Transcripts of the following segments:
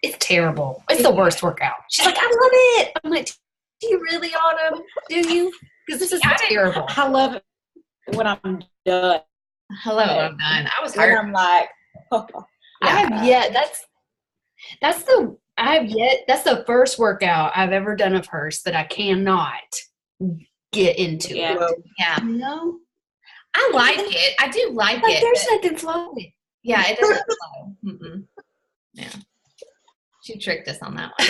It's terrible. It's the worst workout. She's like, I love it. I'm like, do you really, Autumn? Do you? Because this is terrible. I love it when I'm done. I love it when I'm done. I was When hurt. I'm like, I have yet. That's the first workout I've ever done of hers that I cannot get into. Yeah. Yeah. No. I like it. I do like it. There's nothing flowing. Yeah, it doesn't flow. Mm-mm. Yeah. She tricked us on that one.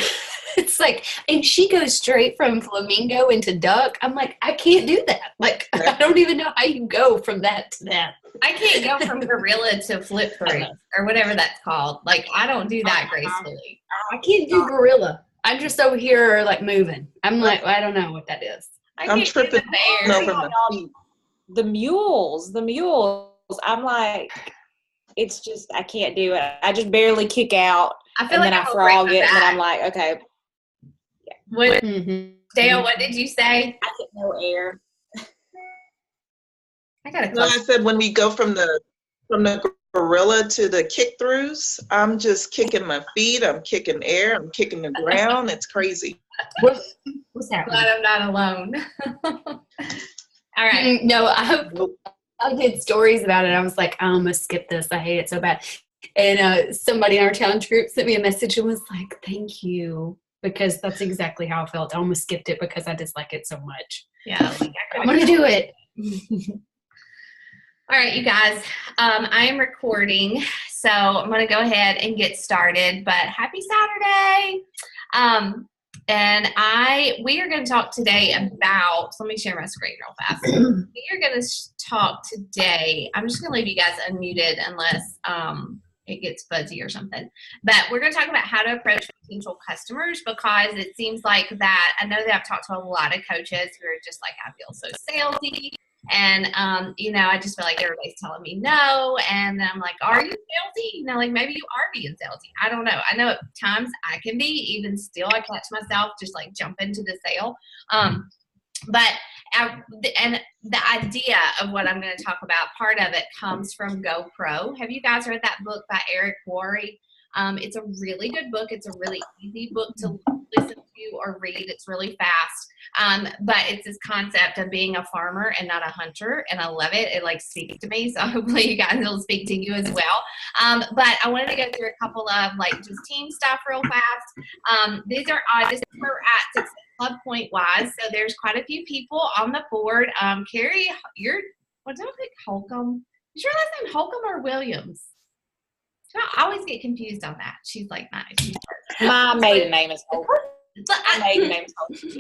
It's like, and she goes straight from flamingo into duck. I'm like, I can't do that. Like, I don't even know how you go from that to that. I can't go from gorilla to flip through or whatever that's called. Like, I don't do that gracefully. I can't do gorilla. I'm just over here like moving. I'm like, I don't know what that is. I'm tripping over the mules. I'm like, it's just, I can't do it. I just barely kick out. I feel and like then I frog it, and then I'm like, okay. What, Dale, what did you say? I get no air. I got a No, I question. said when we go from the gorilla to the kick throughs, I'm just kicking my feet, I'm kicking air, I'm kicking the ground. It's crazy. What's happening? Glad I'm not alone. All right. No, I did stories about it. I was like, I almost skipped this. I hate it so bad. And somebody in our challenge group sent me a message and was like, thank you. Because that's exactly how I felt. I almost skipped it because I dislike it so much. Yeah. Like, I'm going to do it. All right, you guys, I am recording, so I'm going to go ahead and get started, but happy Saturday. And we are going to talk today about, so let me share my screen real fast. We are going to talk today, I'm just going to leave you guys unmuted unless it gets fuzzy or something. But we're going to talk about how to approach potential customers, because it seems like that, I know that I've talked to a lot of coaches who are just like, I feel so salesy. And, I just feel like everybody's telling me no. And then I'm like, are you salesy? Like maybe you are being salesy. I don't know. I know at times I can be, even still, I catch myself just like jump into the sale. And the idea of what I'm going to talk about, part of it comes from GoPro. Have you guys read that book by Eric Worre? It's a really good book. It's a really easy book to listen to or read. It's really fast. But it's this concept of being a farmer and not a hunter. And I love it. It like speaks to me. So hopefully you guys will speak to you as well. But I wanted to go through a couple of like just team stuff real fast. This is where we're at Success Club Point Wise. So there's quite a few people on the board. Carrie, what's that like Holcomb? Is your last name Holcomb or Williams? I always get confused on that. She's like, nice. My maiden name is Holcomb.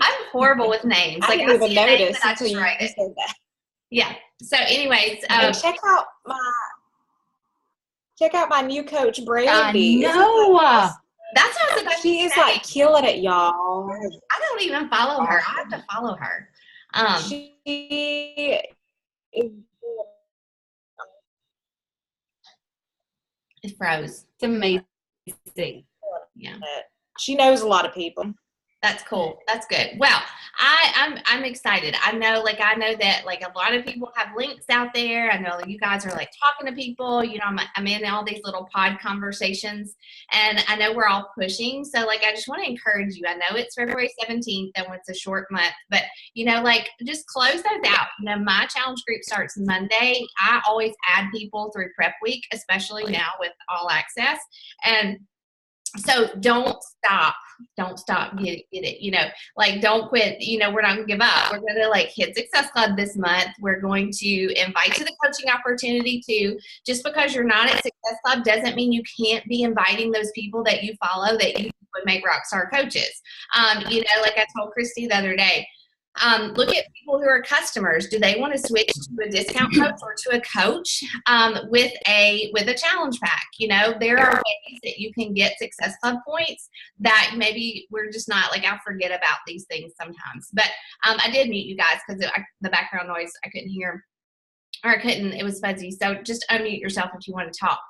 I'm horrible with names. I like didn't even notice I until just you write it. said that. Yeah. So, anyways, check out my new coach, Brandy. No. That's what I was about She is like killing it, y'all. I don't even follow her. I have to follow her. She is. It froze. It's amazing. Yeah. She knows a lot of people. That's cool. That's good. Well, I'm excited. I know that like a lot of people have links out there. I know that you guys are like talking to people. I'm in all these little pod conversations, and I know we're all pushing. So like I just want to encourage you. I know it's February 17th, and it's a short month, but like just close those out. My challenge group starts Monday. I always add people through prep week, especially now with all access. And so don't stop. Get it. Like don't quit. We're not gonna give up. We're gonna like hit Success Club this month. We're going to invite to the coaching opportunity too. Just because you're not at Success Club doesn't mean you can't be inviting those people that you follow that you would make rockstar coaches. Like I told Christy the other day, look at people who are customers. Do they want to switch to a discount coach or to a coach with a challenge pack? There are ways that you can get Success Club points that maybe we're just not like, I forget about these things sometimes. But I did mute you guys because the background noise I couldn't hear. Or I couldn't, it was fuzzy. So just unmute yourself if you want to talk.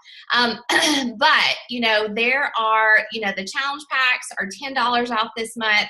But, you know, there are, you know, the challenge packs are $10 off this month.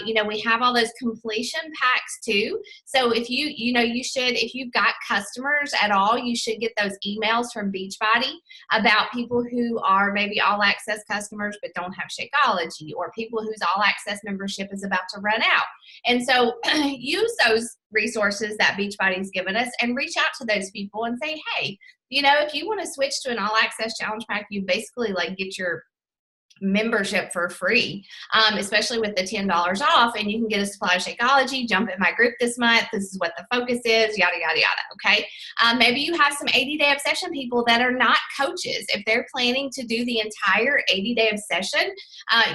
You know, we have all those completion packs too. So if you know, you should, if you've got customers at all, you should get those emails from Beachbody about people who are maybe all access customers but don't have Shakeology, or people whose all access membership is about to run out. And so use those resources that Beachbody's given us and reach out to those people and say, hey, you know, if you want to switch to an all access challenge pack, you basically like get your membership for free, especially with the $10 off, and you can get a supply of Shakeology, jump in my group this month. This is what the focus is, yada, yada, yada. Okay. Maybe you have some 80-day obsession people that are not coaches. If they're planning to do the entire 80-day obsession,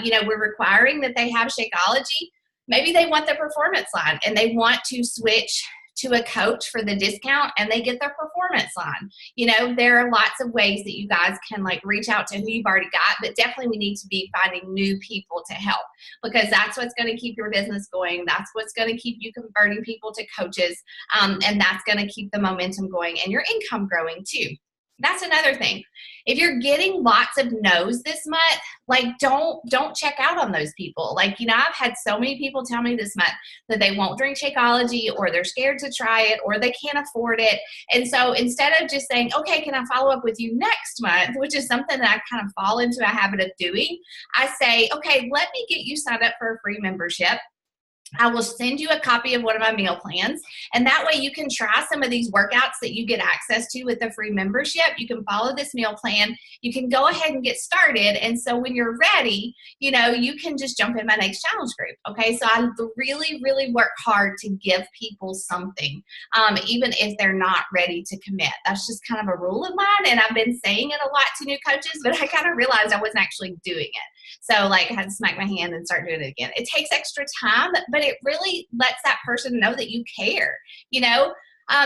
you know, we're requiring that they have Shakeology. Maybe they want the performance line and they want to switch to a coach for the discount and they get their performance line. You know, there are lots of ways that you guys can like reach out to who you've already got, but definitely we need to be finding new people to help, because that's what's going to keep your business going. That's what's going to keep you converting people to coaches. And that's going to keep the momentum going and your income growing too. That's another thing. If you're getting lots of no's this month, like don't check out on those people. Like, you know, I've had so many people tell me this month that they won't drink Shakeology, or they're scared to try it, or they can't afford it. And so instead of just saying, okay, can I follow up with you next month, which is something that I kind of fall into a habit of doing, I say, okay, let me get you signed up for a free membership. I will send you a copy of one of my meal plans, and that way you can try some of these workouts that you get access to with the free membership. You can follow this meal plan. You can go ahead and get started. And so when you're ready, you know, you can just jump in my next challenge group. Okay. So I really, really work hard to give people something, even if they're not ready to commit. That's just kind of a rule of mine. And I've been saying it a lot to new coaches, but I kind of realized I wasn't actually doing it. So like I had to smack my hand and start doing it again. It takes extra time, but it really lets that person know that you care. You know,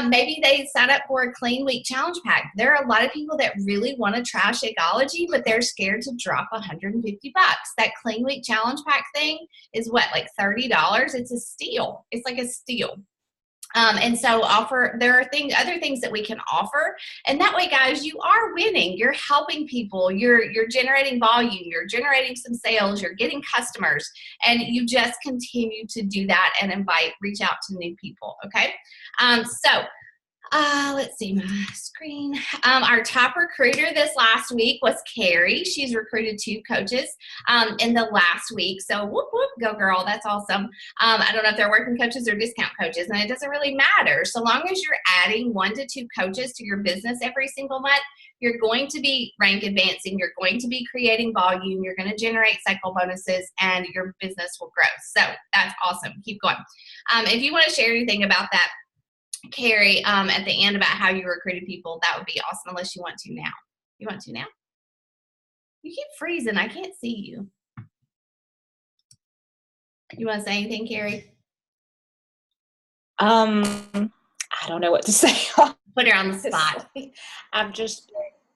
maybe they sign up for a clean week challenge pack. There are a lot of people that really want to try Shakeology, but they're scared to drop $150. That clean week challenge pack thing is what, like $30? It's a steal. It's like a steal. And so there are other things that we can offer. And that way, guys, you are winning. You're helping people. You're generating volume. You're generating some sales. You're getting customers. And you just continue to do that and reach out to new people. Okay. Let's see my screen. Our top recruiter this last week was Carrie. She's recruited 2 coaches in the last week. So whoop, whoop, go girl. That's awesome. I don't know if they're working coaches or discount coaches, and it doesn't really matter. So long as you're adding 1 to 2 coaches to your business every single month, you're going to be rank advancing. You're going to be creating volume. You're going to generate cycle bonuses, and your business will grow. So that's awesome. Keep going. If you want to share anything about that, Carrie, at the end about how you recruited people, that would be awesome, unless you want to now. You want to now? You keep freezing. I can't see you. You want to say anything, Carrie? I don't know what to say. Put her on the spot. I've just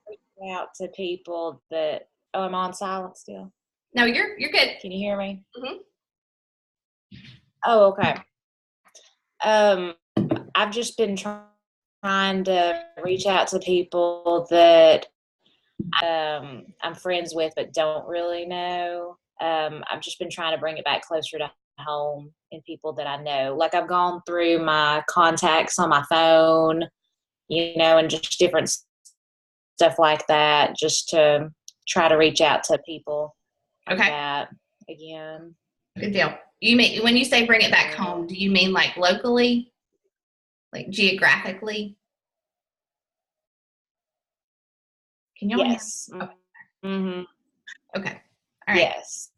reached out to people that, I'm on silent still. No, you're good. Can you hear me? Mm-hmm. Oh, okay. I've just been trying to reach out to people that I'm friends with but don't really know. I've just been trying to bring it back closer to home and people that I know. Like, I've gone through my contacts on my phone, you know, and just different stuff like that, just to try to reach out to people. Okay. Like that again. Good deal. You mean, when you say bring it back home, do you mean like locally? Like geographically? Can y'all Yes. hear? Okay. Mm-hmm. Okay. All right. Yes.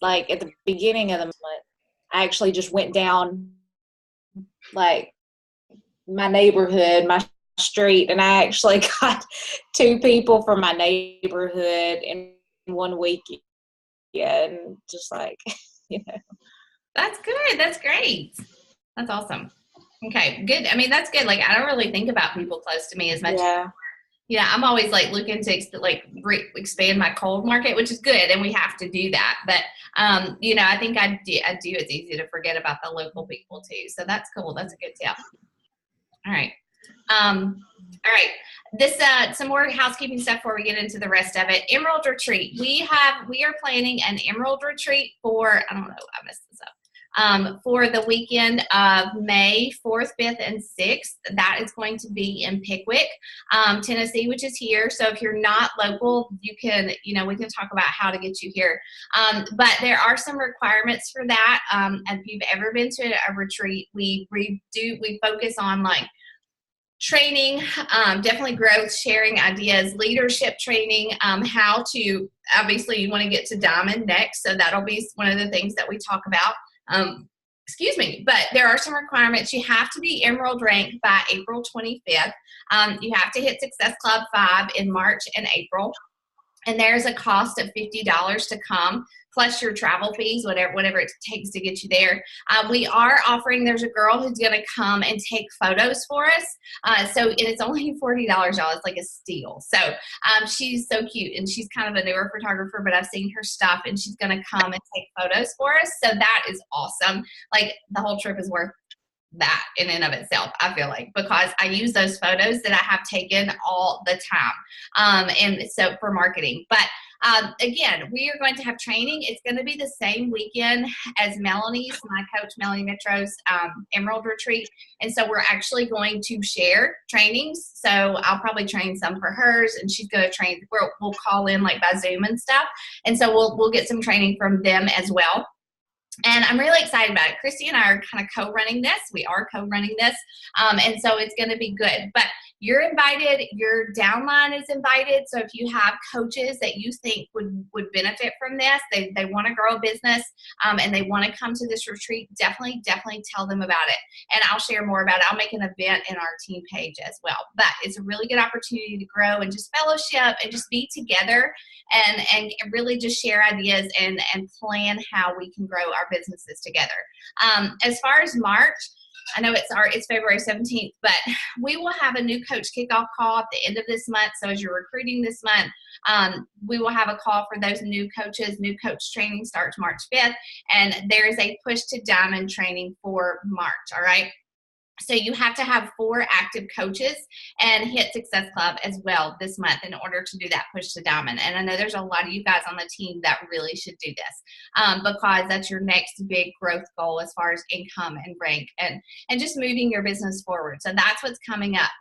Like at the beginning of the month, I actually just went down like my neighborhood, my street, and I actually got 2 people from my neighborhood in 1 week. Yeah, and just like, you know. That's good. That's great. That's awesome. Okay, good. I mean, that's good. Like, I don't really think about people close to me as much. Yeah, I'm always like looking to expand my cold market, which is good, and we have to do that. But you know, I think I do. It's easy to forget about the local people too. So that's cool. That's a good tip. All right. All right. This some more housekeeping stuff before we get into the rest of it. Emerald Retreat. We are planning an Emerald Retreat for, I don't know, I messed this up. For the weekend of May 4th, 5th, and 6th. That is going to be in Pickwick, Tennessee, which is here. So if you're not local, you can, we can talk about how to get you here. But there are some requirements for that. If you've ever been to a retreat, we focus on like training, definitely growth, sharing ideas, leadership training, how to, obviously you want to get to Diamond next. So that'll be one of the things that we talk about. But there are some requirements. You have to be Emerald ranked by April 25th. You have to hit Success Club 5 in March and April. And there's a cost of $50 to come, plus your travel fees, whatever it takes to get you there. We are offering, there's a girl who's going to come and take photos for us. And it's only $40, y'all. It's like a steal. So she's so cute, and she's kind of a newer photographer, but I've seen her stuff, and she's going to come and take photos for us. So that is awesome. Like, the whole trip is worth that in and of itself, I feel like, because I use those photos that I have taken all the time. And so for marketing, but again, we are going to have training. It's going to be the same weekend as Melanie's, my coach, Melanie Metro's Emerald Retreat. And so we're actually going to share trainings. So I'll probably train some for hers, and she's going to train, we'll call in like by Zoom and stuff. And so we'll get some training from them as well. And I'm really excited about it. Christy and I are kind of co-running this. We are co-running this. And so it's going to be good. But you're invited. Your downline is invited. So if you have coaches that you think would benefit from this, they want to grow a business, and they want to come to this retreat, definitely tell them about it. And I'll share more about it. I'll make an event in our team page as well. But it's a really good opportunity to grow and just fellowship and just be together and really just share ideas and plan how we can grow our businesses together. As far as March, I know it's February 17th, but we will have a new coach kickoff call at the end of this month. So as you're recruiting this month, we will have a call for those new coaches. New coach training starts March 5th, and there is a push to Diamond training for March. All right. So you have to have 4 active coaches and hit Success Club as well this month in order to do that push to Diamond. And I know there's a lot of you guys on the team that really should do this, because that's your next big growth goal as far as income and rank and just moving your business forward. So that's what's coming up.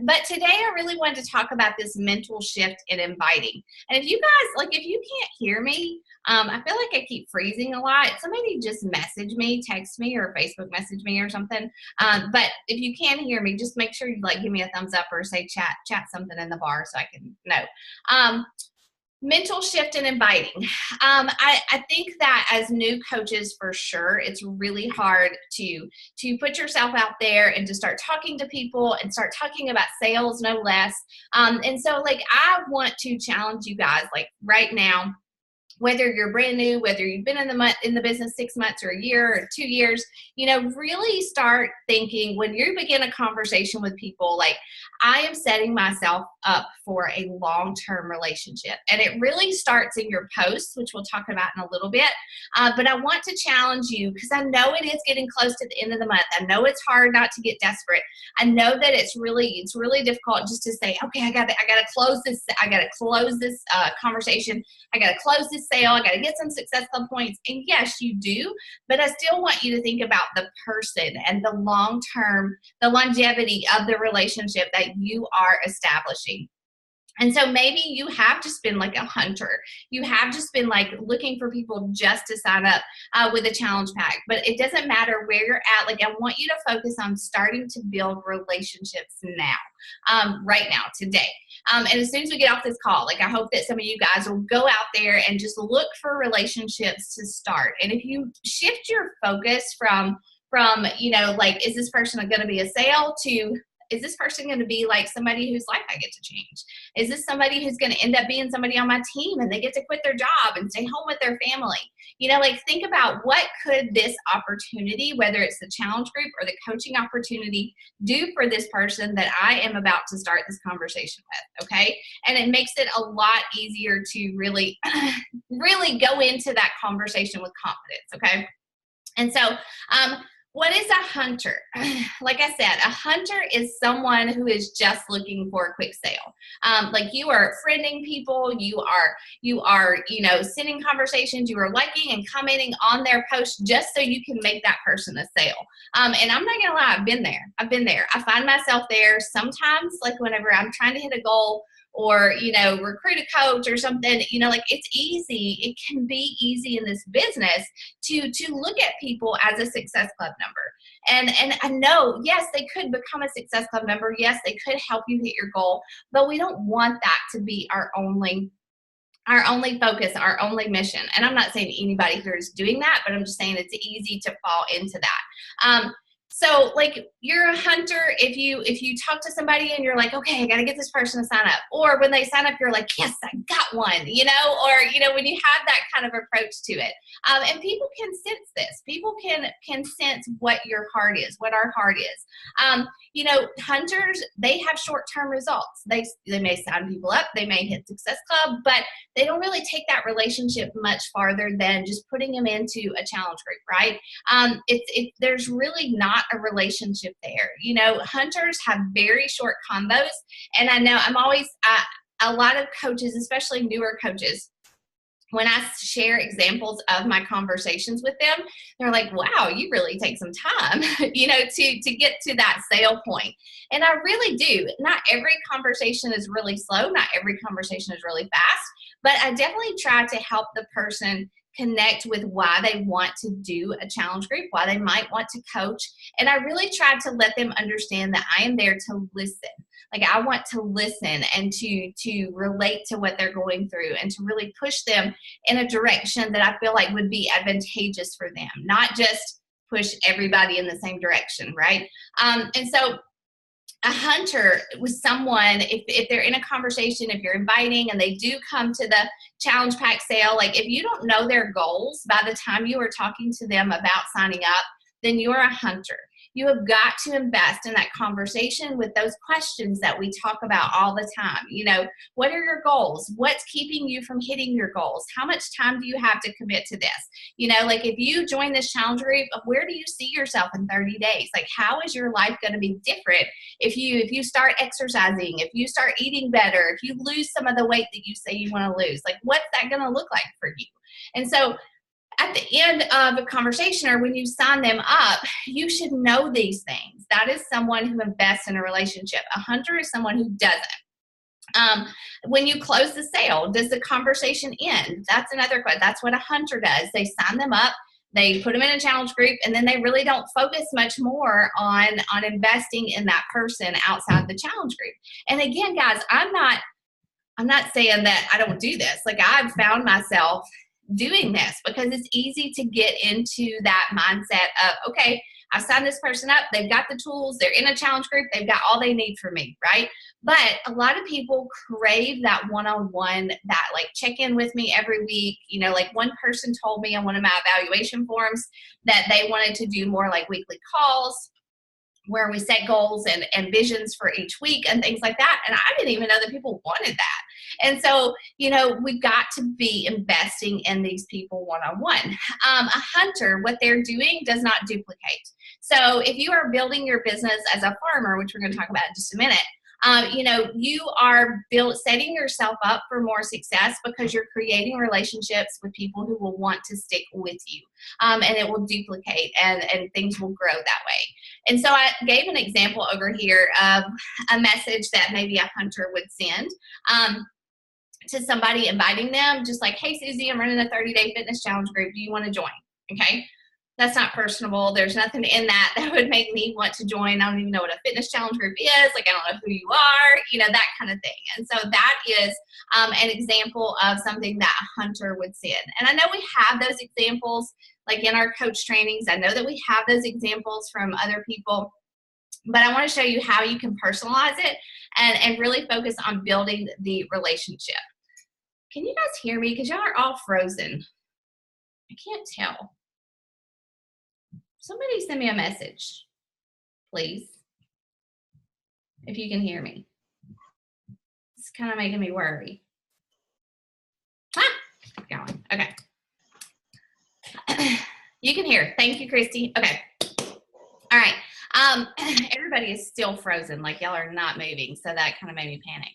But today I really wanted to talk about this mental shift in inviting. And if you guys, if you can't hear me, I feel like I keep freezing a lot. Somebody just message me, text me, or Facebook message me or something. But if you can hear me, just make sure you give me a thumbs up or say chat something in the bar so I can know. Mental shift in inviting. I think that as new coaches, for sure, it's really hard to put yourself out there and to start talking to people and start talking about sales, no less. And so I want to challenge you guys right now, whether you're brand new, whether you've been in the business 6 months or a year or 2 years, really start thinking when you begin a conversation with people, I am setting myself up for a long-term relationship. And it really starts in your posts, which we'll talk about in a little bit. But I want to challenge you because I know it is getting close to the end of the month. I know it's hard not to get desperate. I know that it's really difficult just to say, okay, I gotta close this. I gotta close this conversation. I gotta close this sale. I gotta get some Success Club points. And yes, you do. But I still want you to think about the person and the long-term, the longevity of the relationship that you are establishing. And so maybe you have just been like a hunter. You have just been looking for people just to sign up with a challenge pack. But it doesn't matter where you're at. I want you to focus on starting to build relationships now, right now, today. And as soon as we get off this call, I hope that some of you guys will go out there and just look for relationships to start. And if you shift your focus from is this person going to be a sale to, is this person going to be somebody whose life I get to change? Is this somebody who's going to end up being somebody on my team and they get to quit their job and stay home with their family? Think about what could this opportunity, whether it's the challenge group or the coaching opportunity, do for this person that I am about to start this conversation with, okay? And it makes it a lot easier to really, really go into that conversation with confidence, okay? And so, what is a hunter? Like I said, a hunter is someone who is just looking for a quick sale. Like you are friending people, you are, sending conversations, you are liking and commenting on their posts just so you can make that person a sale. And I'm not gonna lie, I've been there. I find myself there sometimes, like whenever I'm trying to hit a goal or, recruit a coach or something, like it's easy. It can be easy in this business to look at people as a Success Club member. And I know, yes, they could become a Success Club member. Yes, they could help you hit your goal, but we don't want that to be our only focus, our only mission. And I'm not saying anybody here is doing that, but I'm just saying it's easy to fall into that. So like you're a hunter if you talk to somebody and you're like, okay, I got to get this person to sign up. Or when they sign up, you're like, yes, I got one, or, when you have that kind of approach to it. And people can sense this. People can sense what your heart is, what our heart is. Hunters, they have short-term results. They may sign people up, they may hit Success Club, but they don't really take that relationship much farther than just putting them into a challenge group, right? There's really not a relationship there. Hunters have very short combos, and I know a lot of coaches, especially newer coaches, when I share examples of my conversations with them, they're like, wow, you really take some time, to get to that sale point. And I really do. Not every conversation is really slow. Not every conversation is really fast, but I definitely try to help the person connect with why they want to do a challenge group, why they might want to coach. And I really try to let them understand that I am there to listen. Like I want to listen and to relate to what they're going through and to really push them in a direction that I feel like would be advantageous for them, not just push everybody in the same direction, right? And so a hunter was someone, if they're in a conversation, if you're inviting and they do come to the challenge pack sale, like if you don't know their goals by the time you are talking to them about signing up, then you're a hunter. You have got to invest in that conversation with those questions that we talk about all the time. What are your goals? What's keeping you from hitting your goals? How much time do you have to commit to this? Like if you join this challenge group, where do you see yourself in 30 days? Like how is your life going to be different if you start exercising, if you start eating better, if you lose some of the weight that you say you want to lose? Like what's that going to look like for you? And so at the end of a conversation or when you sign them up, you should know these things. That is someone who invests in a relationship. A hunter is someone who doesn't. When you close the sale, does the conversation end? That's another question. That's what a hunter does. They sign them up, they put them in a challenge group, and then they really don't focus much more on investing in that person outside the challenge group. And again, guys, I'm not saying that I don't do this. Like I've found myself doing this because it's easy to get into that mindset of, okay, I signed this person up, they've got the tools, they're in a challenge group, they've got all they need from me, right? But a lot of people crave that one-on-one, that like check in with me every week. Like one person told me on one of my evaluation forums that they wanted to do more like weekly calls where we set goals and visions for each week and things like that. And I didn't even know that people wanted that. And so, we've got to be investing in these people one-on-one. A hunter, what they're doing does not duplicate. So if you are building your business as a farmer, which we're going to talk about in just a minute, you are setting yourself up for more success because you're creating relationships with people who will want to stick with you. And it will duplicate and things will grow that way. And so I gave an example over here of a message that maybe a hunter would send to somebody, inviting them, just like, hey, Susie, I'm running a 30-day fitness challenge group. Do you want to join? Okay. That's not personable. There's nothing in that would make me want to join. I don't even know what a fitness challenge group is. Like, I don't know who you are, that kind of thing. And so that is an example of something that a hunter would send. And I know we have those examples, like in our coach trainings. I know that we have those examples from other people, but I want to show you how you can personalize it and really focus on building the relationship. Can you guys hear me? Because y'all are all frozen. I can't tell. Somebody send me a message, please, if you can hear me. It's kind of making me worry. Keep going. Okay. You can hear. Thank you, Christy. Okay. All right. Everybody is still frozen. Like y'all are not moving. So that kind of made me panic.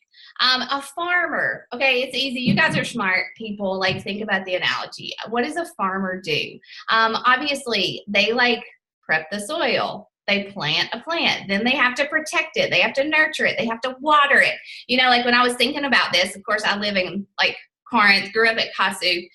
A farmer. Okay, it's easy. You guys are smart people. Like think about the analogy. What does a farmer do? Obviously they like prep the soil. They plant a plant. Then they have to protect it. They have to nurture it. They have to water it. You know, like when I was thinking about this, of course I live in like Corinth, grew up at Kasu.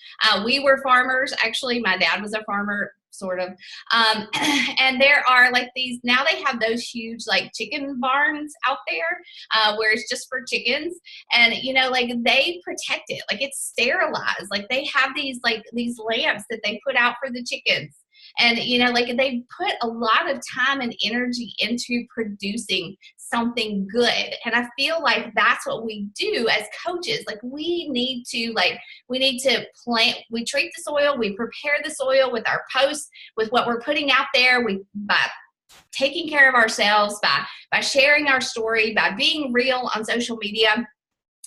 We were farmers. Actually, my dad was a farmer, sort of. And there are like these, now they have those huge like chicken barns out there where it's just for chickens. And, you know, like they protect it, like it's sterilized. Like they have these lamps that they put out for the chickens. And, you know, like they put a lot of time and energy into producing something good. And I feel like that's what we do as coaches. Like we need to plant, we treat the soil, we prepare the soil with our posts, with what we're putting out there, by taking care of ourselves, by sharing our story, by being real on social media.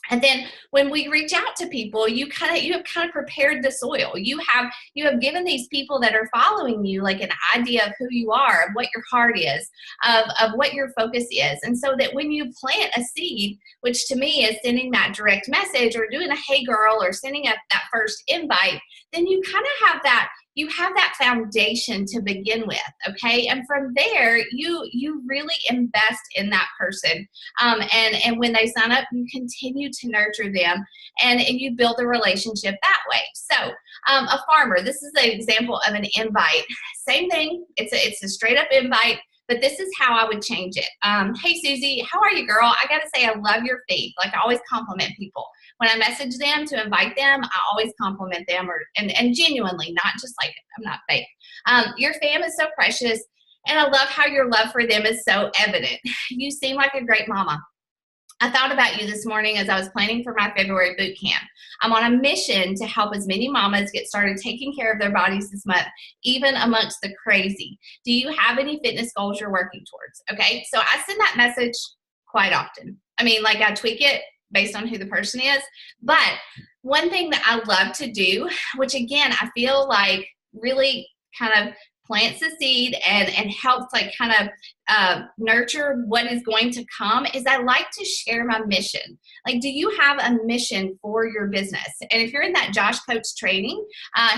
And then when we reach out to people, you have kind of prepared the soil. You have given these people that are following you like an idea of who you are, of what your heart is, of what your focus is. And so that when you plant a seed, which to me is sending that direct message or doing a hey girl or sending that first invite, then you kind of have that foundation to begin with, okay? And from there, you really invest in that person. And when they sign up, you continue to nurture them and you build a relationship that way. So a farmer, this is an example of an invite. Same thing, it's a straight up invite, but this is how I would change it. Hey, Susie, how are you, girl? I gotta say, I love your feed. Like I always compliment people. When I message them to invite them, I always compliment them and genuinely, not just like, I'm not fake. Your fam is so precious, and I love how your love for them is so evident. You seem like a great mama. I thought about you this morning as I was planning for my February boot camp. I'm on a mission to help as many mamas get started taking care of their bodies this month, even amongst the crazy. Do you have any fitness goals you're working towards? Okay, so I send that message quite often. I mean, like I tweak it based on who the person is. But one thing that I love to do, which again, I feel like really kind of plants the seed and helps like kind of nurture what is going to come, is I like to share my mission. Like, do you have a mission for your business? And if you're in that Josh Coach training,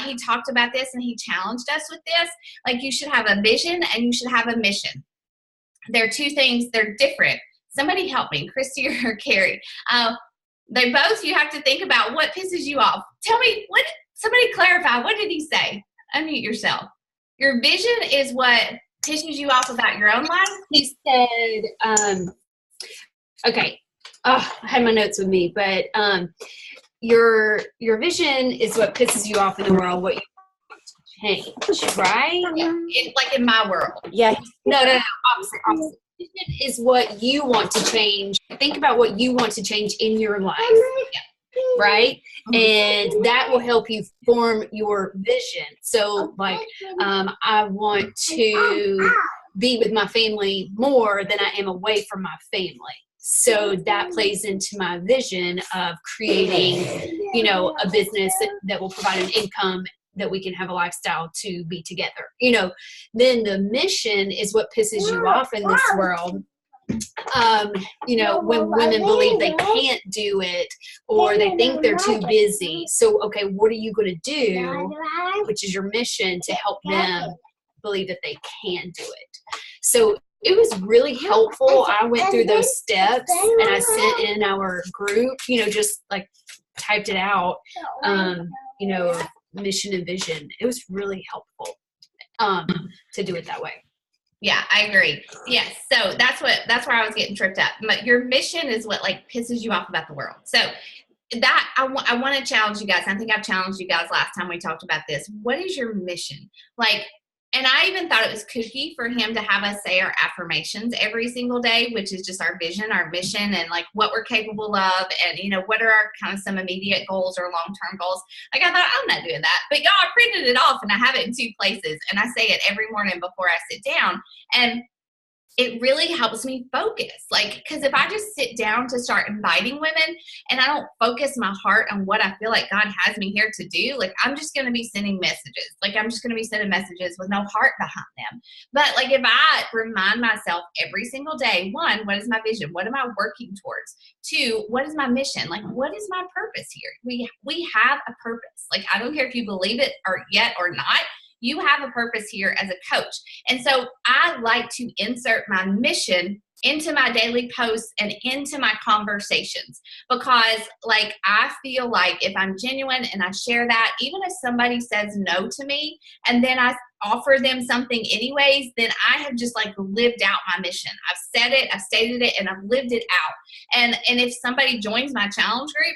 he talked about this and he challenged us with this. Like, you should have a vision and you should have a mission. They're two things, they're different. Somebody help me, Christy or Carrie. They both, you have to think about what pisses you off. Tell me, somebody clarify, what did he say? Unmute yourself. Your vision is what pisses you off about your own life? He said, okay, I had my notes with me, but your vision is what pisses you off in the world, what you want to change, right? Yeah, like in my world. Yeah. No, opposite. Vision is what you want to change. Think about what you want to change in your life, right? And that will help you form your vision. So, like, I want to be with my family more than I am away from my family. So that plays into my vision of creating, a business that will provide an income that we can have a lifestyle to be together. Then the mission is what pisses you off in this world. When women believe they can't do it or they think they're too busy. So, okay, what are you going to do, which is your mission, to help them believe that they can do it? So it was really helpful. I went through those steps and I sent in our group, just like typed it out, mission and vision. It was really helpful to do it that way. Yeah, I agree. Yes. So that's where I was getting tripped up. But your mission is what like pisses you off about the world. So that I want to challenge you guys. I think I've challenged you guys last time we talked about this. What is your mission? Like, and I even thought it was kooky for him to have us say our affirmations every single day, which is just our vision, our mission, and like what we're capable of, and what are our kind of some immediate goals or long-term goals. Like, I thought, I'm not doing that, but y'all, I printed it off and I have it in 2 places, and I say it every morning before I sit down. And it really helps me focus. Like, because if I just sit down to start inviting women and I don't focus my heart on what I feel like God has me here to do, like, I'm just going to be sending messages. Like, I'm just going to be sending messages with no heart behind them. But like, if I remind myself every single day, one, what is my vision? What am I working towards? Two, what is my mission? Like, what is my purpose here? We have a purpose. Like, I don't care if you believe it or yet or not. You have a purpose here as a coach. And so I like to insert my mission into my daily posts and into my conversations, because like, I feel like if I'm genuine and I share that, even if somebody says no to me and then I offer them something anyways, then I have just like lived out my mission. I've said it, I've stated it, and I've lived it out. And if somebody joins my challenge group,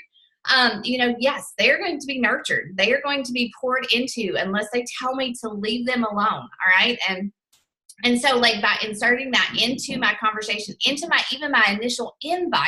yes, they're going to be nurtured. They are going to be poured into unless they tell me to leave them alone. All right. And so like, by inserting that into my conversation, into even my initial invite,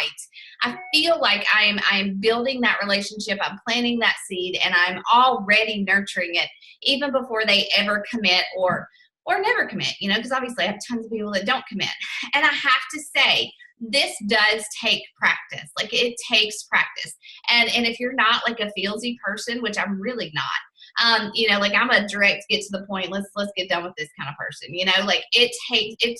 I feel like I am building that relationship. I'm planting that seed, and I'm already nurturing it even before they ever commit or never commit, because obviously I have tons of people that don't commit. And I have to say, this does take practice. Like, it takes practice. And if you're not like a feelsy person, which I'm really not, like, I'm a direct, get to the point, let's get done with this kind of person, like, it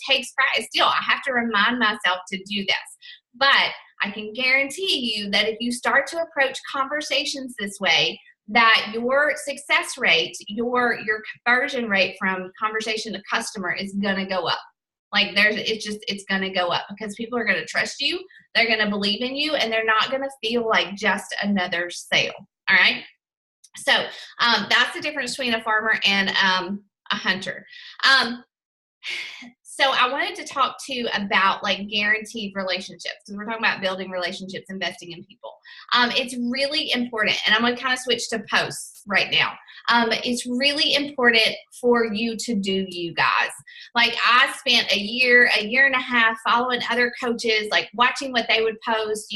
takes practice. Still, I have to remind myself to do this. But I can guarantee you that if you start to approach conversations this way, that your success rate, your conversion rate from conversation to customer is going to go up. Like, it's going to go up, because people are going to trust you. They're going to believe in you, and they're not going to feel like just another sale. All right. So that's the difference between a farmer and a hunter. So I wanted to talk to you about like guaranteed relationships, because we're talking about building relationships, investing in people. It's really important, and I'm going to kind of switch to posts right now. It's really important for you to do, you guys. Like, I spent a year and a half following other coaches, like watching what they would post,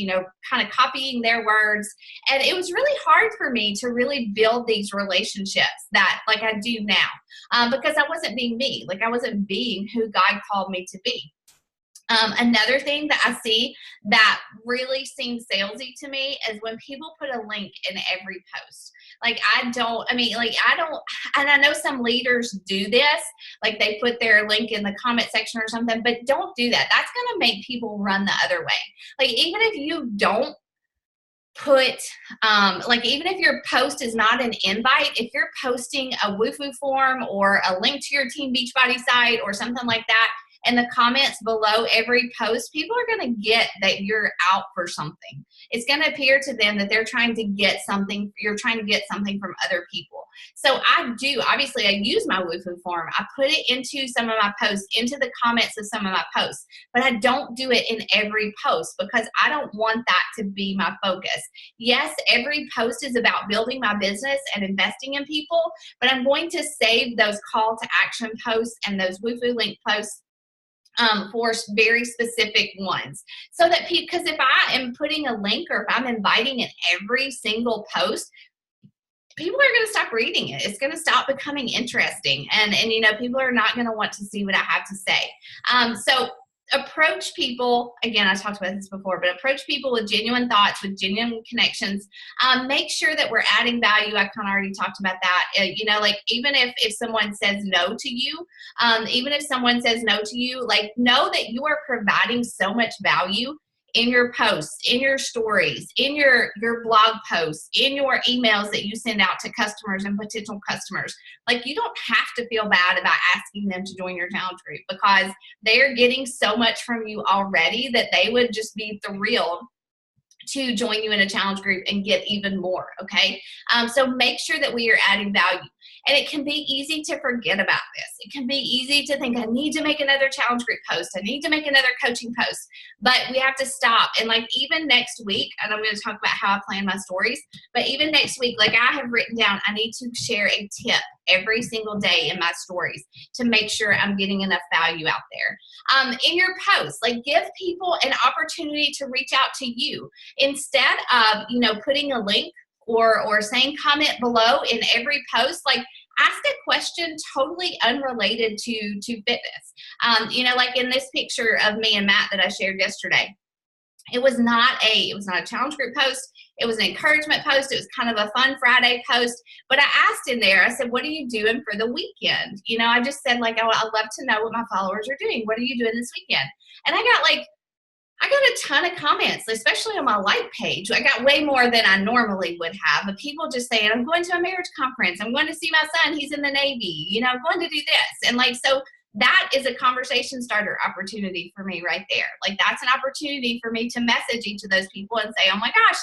kind of copying their words. And it was really hard for me to really build these relationships that like I do now, because I wasn't being me. Like, I wasn't being who God called me to be. Another thing that I see that really seems salesy to me is when people put a link in every post. Like, and I know some leaders do this, like they put their link in the comment section or something, but don't do that. That's going to make people run the other way. Like, even if you don't put, even if your post is not an invite, if you're posting a WooFoo form or a link to your Team Beachbody site or something like that, in the comments below every post, people are going to get that you're out for something. It's going to appear to them that they're trying to get something, you're trying to get something from other people. So I use my WooFoo form. I put it into some of my posts, into the comments of some of my posts, but I don't do it in every post, because I don't want that to be my focus. Yes, every post is about building my business and investing in people, but I'm going to save those call to action posts and those WooFoo link posts for very specific ones, so that because if I am putting a link or if I'm inviting in every single post, people are going to stop reading it. It's going to stop becoming interesting, and people are not going to want to see what I have to say. So approach people, again, I talked about this before, but approach people with genuine thoughts, with genuine connections. Make sure that we're adding value. I kind of already talked about that. Even if someone says no to you, like, know that you are providing so much value in your posts, in your stories, in your blog posts, in your emails that you send out to customers and potential customers. Like, you don't have to feel bad about asking them to join your challenge group, because they're getting so much from you already that they would just be thrilled to join you in a challenge group and get even more. Okay. So make sure that we are adding value. And it can be easy to forget about this. It can be easy to think, I need to make another challenge group post. I need to make another coaching post. But we have to stop. And like, even next week, and I'm going to talk about how I plan my stories, but even next week, like, I have written down, I need to share a tip every single day in my stories to make sure I'm getting enough value out there. In your posts, like, give people an opportunity to reach out to you instead of, putting a link or saying comment below in every post. Like, ask a question totally unrelated to fitness. You know, like in this picture of me and Matt that I shared yesterday, it was not a challenge group post. It was an encouragement post. It was kind of a fun Friday post. But I asked in there, I said, what are you doing for the weekend? You know, I just said, like, I'd love to know what my followers are doing. What are you doing this weekend? And I got a ton of comments, especially on my like page. I got way more than I normally would have, but people just saying, I'm going to a marriage conference. I'm going to see my son. He's in the Navy. You know, I'm going to do this. And like, so that is a conversation starter opportunity for me right there. Like, that's an opportunity for me to message each of those people and say, oh my gosh,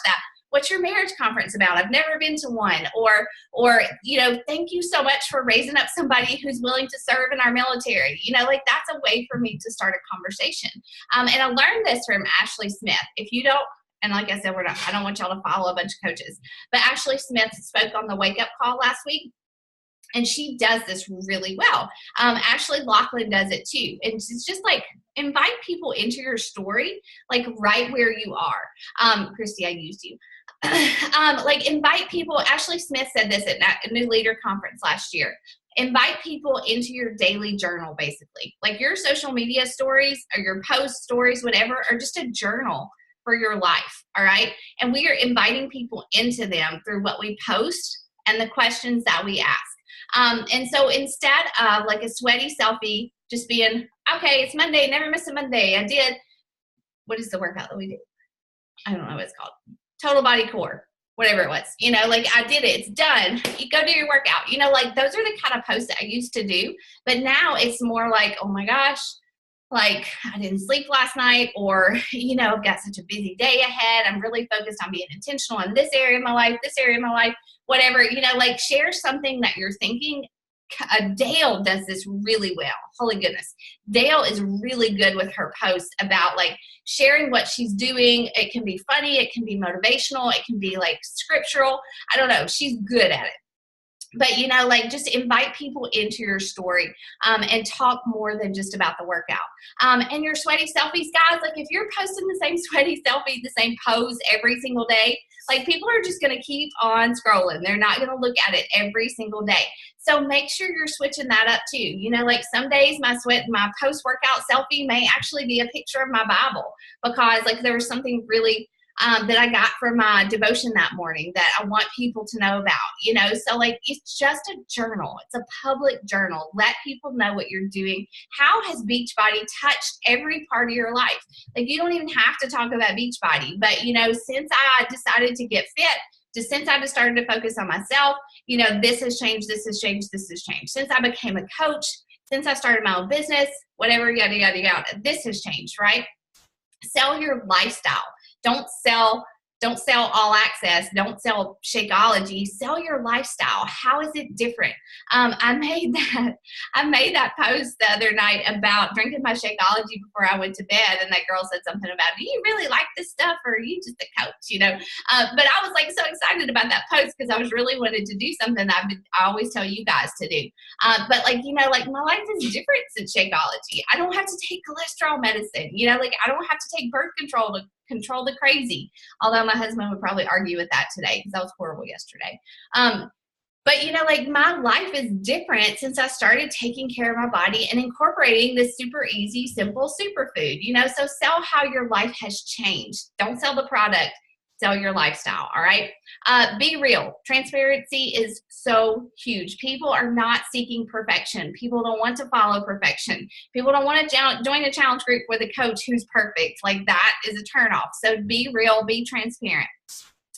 what's your marriage conference about? I've never been to one. Or, you know, thank you so much for raising up somebody who's willing to serve in our military. You know, like, that's a way for me to start a conversation. And I learned this from Ashley Smith. If you don't, and like I said, I don't want y'all to follow a bunch of coaches, but Ashley Smith spoke on the Wake Up Call last week. And she does this really well. Ashley Laughlin does it too. And it's just like, invite people into your story, like right where you are. Christy, I used you. Like, invite people. Ashley Smith said this at a New Leader Conference last year. Invite people into your daily journal, basically. Like, your social media stories or your post stories, whatever, are just a journal for your life, all right? And we are inviting people into them through what we post and the questions that we ask. And so instead of like a sweaty selfie, just being, okay, it's Monday, never miss a Monday. I did, what is the workout that we did? I don't know what it's called. Total body core, whatever it was. You know, like, I did it. It's done. You go do your workout. You know, like, those are the kind of posts that I used to do. But now it's more like, oh my gosh, like, I didn't sleep last night, or, you know, I've got such a busy day ahead. I'm really focused on being intentional in this area of my life, whatever, you know, like, share something that you're thinking. Dale does this really well. Holy goodness. Dale is really good with her posts about like sharing what she's doing. It can be funny. It can be motivational. It can be like scriptural. I don't know. She's good at it. But, you know, like, just invite people into your story and talk more than just about the workout. And your sweaty selfies, guys, like, if you're posting the same sweaty selfie, the same pose every single day, like, people are just going to keep on scrolling. They're not going to look at it every single day. So make sure you're switching that up too. You know, like, some days my post-workout selfie may actually be a picture of my Bible, because like, there was something really that I got from my devotion that morning that I want people to know about, you know. So like, it's just a journal. It's a public journal. Let people know what you're doing. How has Beachbody touched every part of your life? Like, you don't even have to talk about Beachbody, but, you know, since I decided to get fit, since I just started to focus on myself, you know, this has changed, this has changed, this has changed. Since I became a coach, since I started my own business, whatever, yada, yada, yada, this has changed, right? Sell your lifestyle. Don't sell all access. Don't sell Shakeology. Sell your lifestyle. How is it different? I made that post the other night about drinking my Shakeology before I went to bed, and that girl said something about, do you really like this stuff, or are you just a coach, you know? But I was like so excited about that post, because I was really wanted to do something that I always tell you guys to do. But like, you know, like, my life is different since Shakeology. I don't have to take cholesterol medicine, you know, like, I don't have to take birth control to control the crazy. Although my husband would probably argue with that today, because that was horrible yesterday. But, you know, like, my life is different since I started taking care of my body and incorporating this super easy, simple superfood, you know. So sell how your life has changed. Don't sell the product. Sell your lifestyle, all right? Be real. Transparency is so huge. People are not seeking perfection. People don't want to follow perfection. People don't want to join a challenge group with a coach who's perfect. Like, that is a turnoff. So be real, be transparent.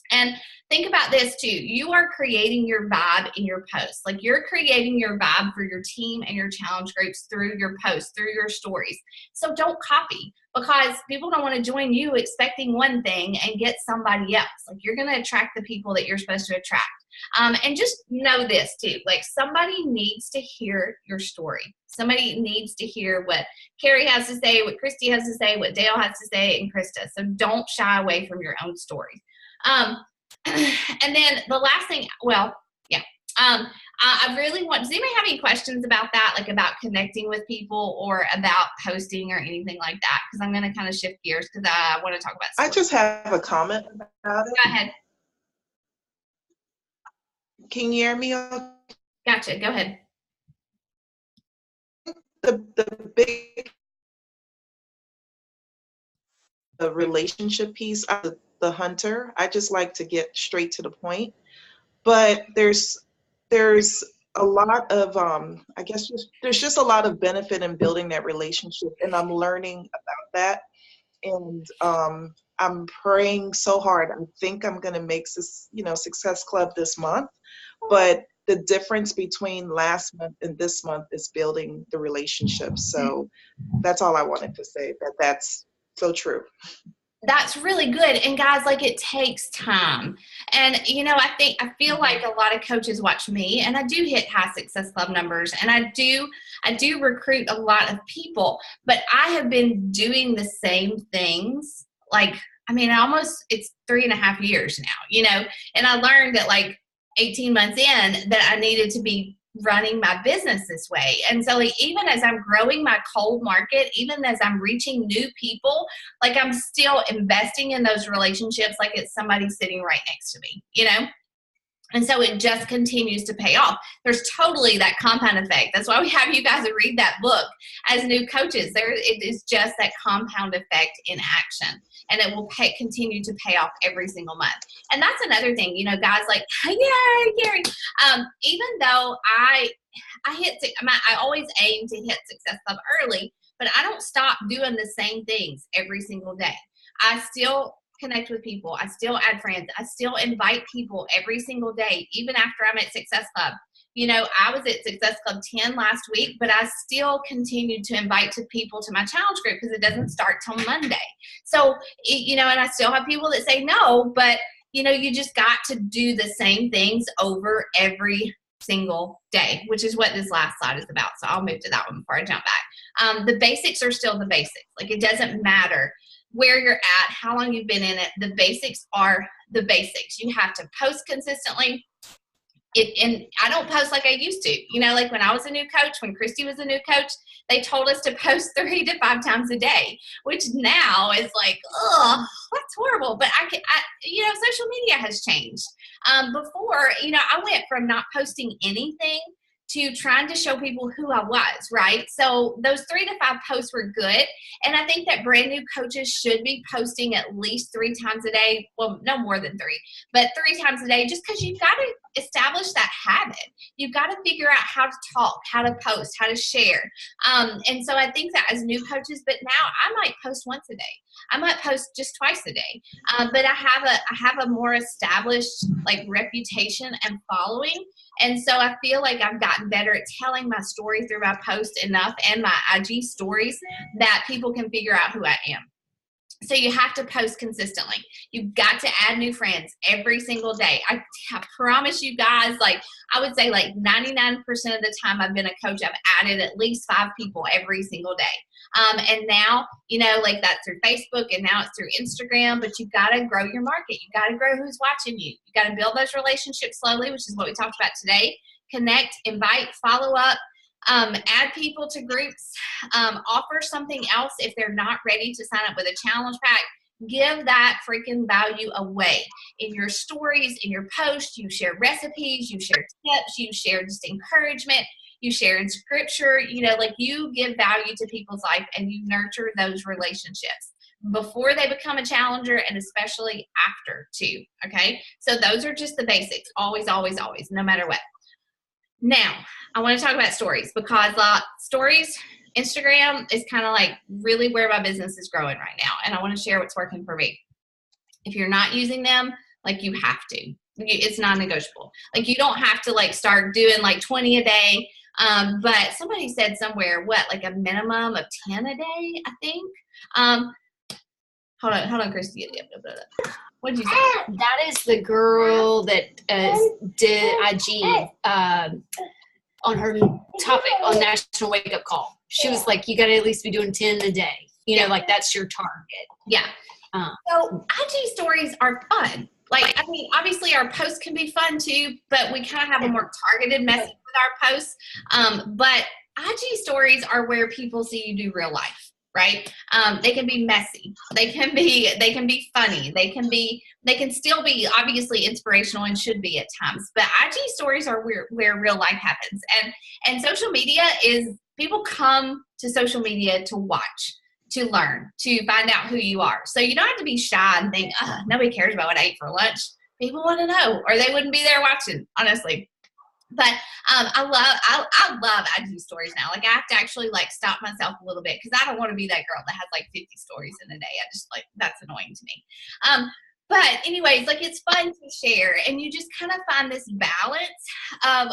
And think about this too. You are creating your vibe in your posts. Like, you're creating your vibe for your team and your challenge groups through your posts, through your stories. So don't copy, because people don't want to join you expecting one thing and get somebody else. Like, you're going to attract the people that you're supposed to attract. And just know this too, like, somebody needs to hear your story. Somebody needs to hear what Carrie has to say, what Christy has to say, what Dale has to say, and Krista. So don't shy away from your own story. And then the last thing, I really want, does anybody have any questions about that? Like, about connecting with people or about posting or anything like that? Because I'm going to kind of shift gears, because I want to talk about stories. I just have a comment about it. Go ahead. Can you hear me okay? Gotcha. Go ahead. The big the relationship piece, the hunter. I just like to get straight to the point. But there's a lot of I guess there's just a lot of benefit in building that relationship, and I'm learning about that. And I'm praying so hard. I think I'm going to make this, Success Club this month, but the difference between last month and this month is building the relationship. So that's all I wanted to say. That's so true. That's really good. And guys, like, it takes time. And, I feel like a lot of coaches watch me, and I do hit high Success Club numbers, and I do recruit a lot of people, but I have been doing the same things. It's 3.5 years now, and I learned that 18 months in that I needed to be running my business this way. And so even as I'm growing my cold market, even as I'm reaching new people, I'm still investing in those relationships like it's somebody sitting right next to me, And so it just continues to pay off. There's totally that compound effect. That's why we have you guys read that book as new coaches. It is just that compound effect in action, and it will continue to pay off every single month. And that's another thing, guys, yay, Gary. Even though I always aim to hit Success Club early, but I don't stop doing the same things every single day. I still connect with people. I still add friends. I still invite people every single day, even after I'm at Success Club. I was at Success Club 10 last week, but I still continue to invite people to my challenge group because it doesn't start till Monday. So, and I still have people that say no, but you just got to do the same things over every single day, which is what this last slide is about. So I'll move to that one before I jump back. The basics are still the basics. It doesn't matter where you're at, how long you've been in it. The basics are the basics. You have to post consistently. And I don't post like I used to. When I was a new coach, when Christy was a new coach, they told us to post 3 to 5 times a day, which now is that's horrible. But social media has changed. Before, I went from not posting anything to trying to show people who I was, right? So those 3 to 5 posts were good. And I think that brand new coaches should be posting at least 3 times a day. Well, no more than 3, but 3 times a day, just because you've got to establish that habit. You've got to figure out how to talk, how to post, how to share. And so I think that as new coaches, but now I might post once a day. I might post just twice a day. But I have a more established reputation and following. And so I feel like I've gotten better at telling my story through my posts enough and my IG stories that people can figure out who I am. So you have to post consistently. You've got to add new friends every single day. I promise you guys, I would say 99% of the time I've been a coach, I've added at least 5 people every single day. And now, that's through Facebook, and now it's through Instagram, but you've got to grow your market. You've got to grow who's watching you. You've got to build those relationships slowly, which is what we talked about today. Connect, invite, follow up. Add people to groups, offer something else if they're not ready to sign up with a challenge pack. Give that freaking value away in your stories, in your posts. You share recipes, you share tips, you share just encouragement, you share in scripture, you give value to people's life, and you nurture those relationships before they become a challenger, and especially after too. Okay. So those are just the basics. Always, always, always, no matter what. Now, I want to talk about stories because stories, Instagram is kind of really where my business is growing right now. And I want to share what's working for me. If you're not using them, you have to. It's non-negotiable. You don't have to start doing 20 a day. But somebody said somewhere, a minimum of 10 a day, I think. Hold on, Christy. What did you say? That is the girl that did IG on her topic on National Wake Up Call. She was like, you got to at least be doing 10 a day. That's your target. Yeah. So IG stories are fun. Obviously our posts can be fun too, but we kind of have a more targeted message with our posts. But IG stories are where people see you do real life, right? They can be messy. They can be funny. They can still be obviously inspirational and should be at times. But IG stories are where real life happens. And social media is, people come to social media to watch, to learn, to find out who you are. So you don't have to be shy and think, nobody cares about what I ate for lunch. People want to know, or they wouldn't be there watching, honestly. But I love IG stories now. Like, I have to actually like stop myself a little bit, because I don't want to be that girl that has like 50 stories in a day. I just like, that's annoying to me. But anyways, like, it's fun to share, and you just kind of find this balance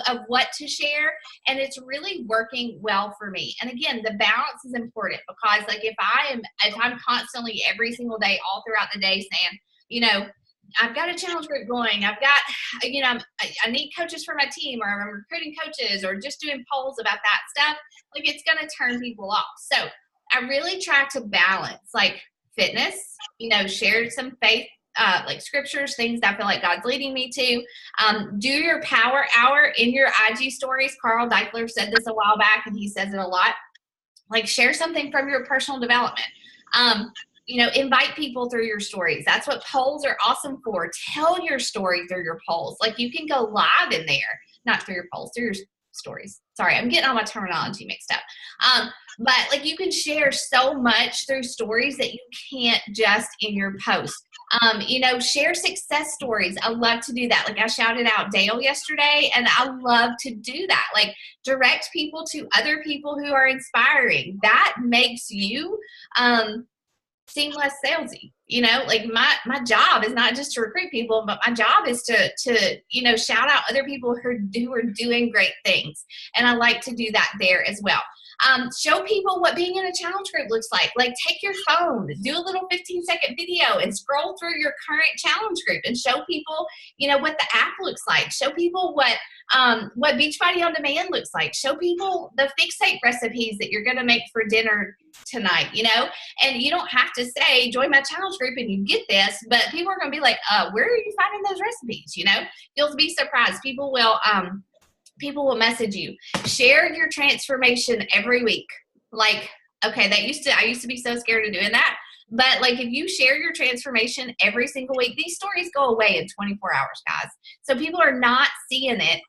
of what to share, and it's really working well for me. And again, the balance is important, because like if I'm constantly every single day, all throughout the day saying, you know, I've got a challenge group going, I've got, you know, I need coaches for my team, or I'm recruiting coaches, or just doing polls about that stuff, like, it's going to turn people off. So I really try to balance like fitness, you know, share some faith, like scriptures, things that I feel like God's leading me to. Do your power hour in your IG stories. Carl Deichler said this a while back, and he says it a lot. Like, share something from your personal development. You know, invite people through your stories. That's what polls are awesome for. Tell your story through your polls. Like, you can go live in there, not through your polls, through your stories. Sorry, I'm getting all my terminology mixed up. But like, you can share so much through stories that you can't just in your post. You know, share success stories. I love to do that. Like, I shouted out Dale yesterday, and I love to do that. Like, direct people to other people who are inspiring. That makes you seem less salesy. You know, like, my job is not just to recruit people, but my job is to you know, shout out other people who are doing great things. And I like to do that there as well. Show people what being in a challenge group looks like. Like, take your phone, do a little 15-second video, and scroll through your current challenge group and show people, you know, what the app looks like. Show people what Beachbody On Demand looks like. Show people the Fixate recipes that you're going to make for dinner tonight, you know. And you don't have to say, join my challenge group and you get this, but people are going to be like, where are you finding those recipes? You know, you'll be surprised. People will message you. Share your transformation every week. Like, okay, I used to be so scared of doing that. But like, if you share your transformation every single week, these stories go away in 24 hours, guys. So people are not seeing it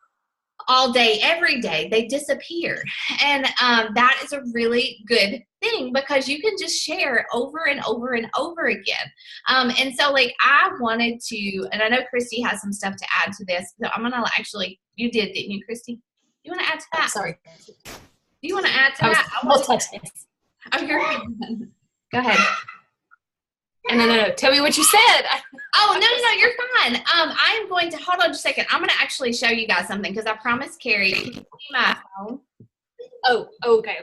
all day, every day. They disappear. And that is a really good thing, because you can just share over and over and over again. And so like, I wanted to, and I know Christy has some stuff to add to this. So I'm going to actually, you did, didn't you, Christy? You want to add to that? Sorry. Do you want to add to that? I'll touch this. Oh, go ahead. No. Tell me what you said. Oh, no, you're fine. I'm going to, hold on just a second. I'm going to actually show you guys something, because I promised Carrie. Can you see my phone? Oh, okay.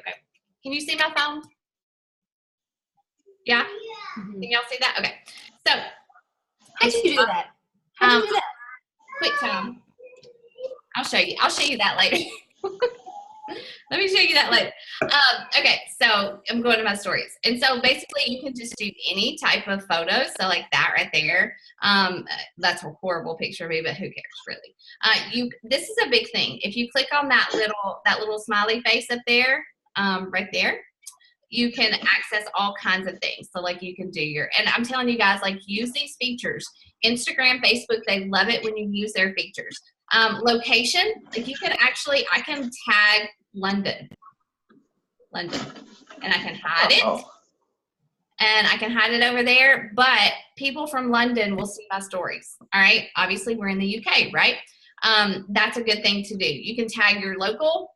Can you see my phone? Yeah? Mm-hmm. Can y'all see that? Okay. So, How did you do that? Quick time. I'll show you that later. Let me show you that later. Okay, so I'm going to my stories. And so basically, you can just do any type of photo. So like that right there. That's a horrible picture of me, but who cares, really? This is a big thing. If you click on that little smiley face up there, right there, you can access all kinds of things. So like, you can do and I'm telling you guys, like, use these features. Instagram, Facebook, they love it when you use their features. Location, like, I can tag London, and I can hide it, and I can hide it over there, but people from London will see my stories. All right. Obviously, we're in the UK, right? That's a good thing to do. You can tag your local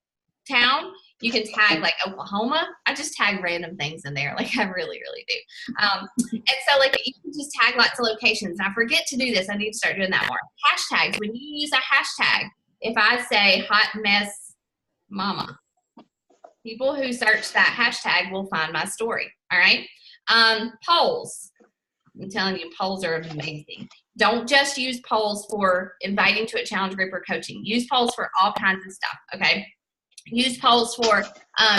town. You can tag like Oklahoma. I just tag random things in there. Like, I really, really do. And so like, you can just tag lots of locations. And I forget to do this. I need to start doing that more. Hashtags. When you use a hashtag, if I say hot mess mama, people who search that hashtag will find my story. All right. Polls. I'm telling you, polls are amazing. Don't just use polls for inviting to a challenge group or coaching. Use polls for all kinds of stuff. Okay. Use polls for,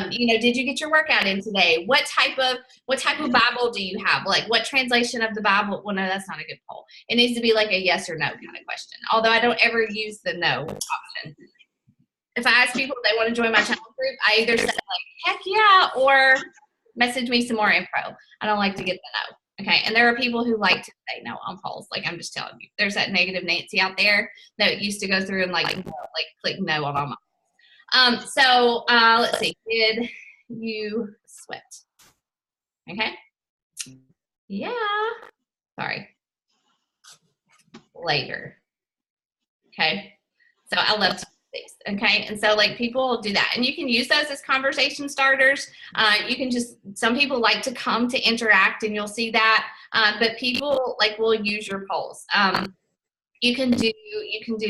did you get your workout in today? What type of Bible do you have? Like, what translation of the Bible? Well, no, that's not a good poll. It needs to be like a yes or no kind of question. Although I don't ever use the no option. If I ask people if they want to join my challenge group, I either say like, heck yeah, or message me some more info. I don't like to get the no. Okay. And there are people who like to say no on polls. Like, I'm just telling you, there's that negative Nancy out there that used to go through and like click no on all my. So let's see. Did you sweat? Okay. Yeah. Sorry. Later. Okay. So I love to do these. Okay. And so like people do that, and you can use those as conversation starters. You can just, some people like to come to interact, and you'll see that. But people like will use your polls. You can do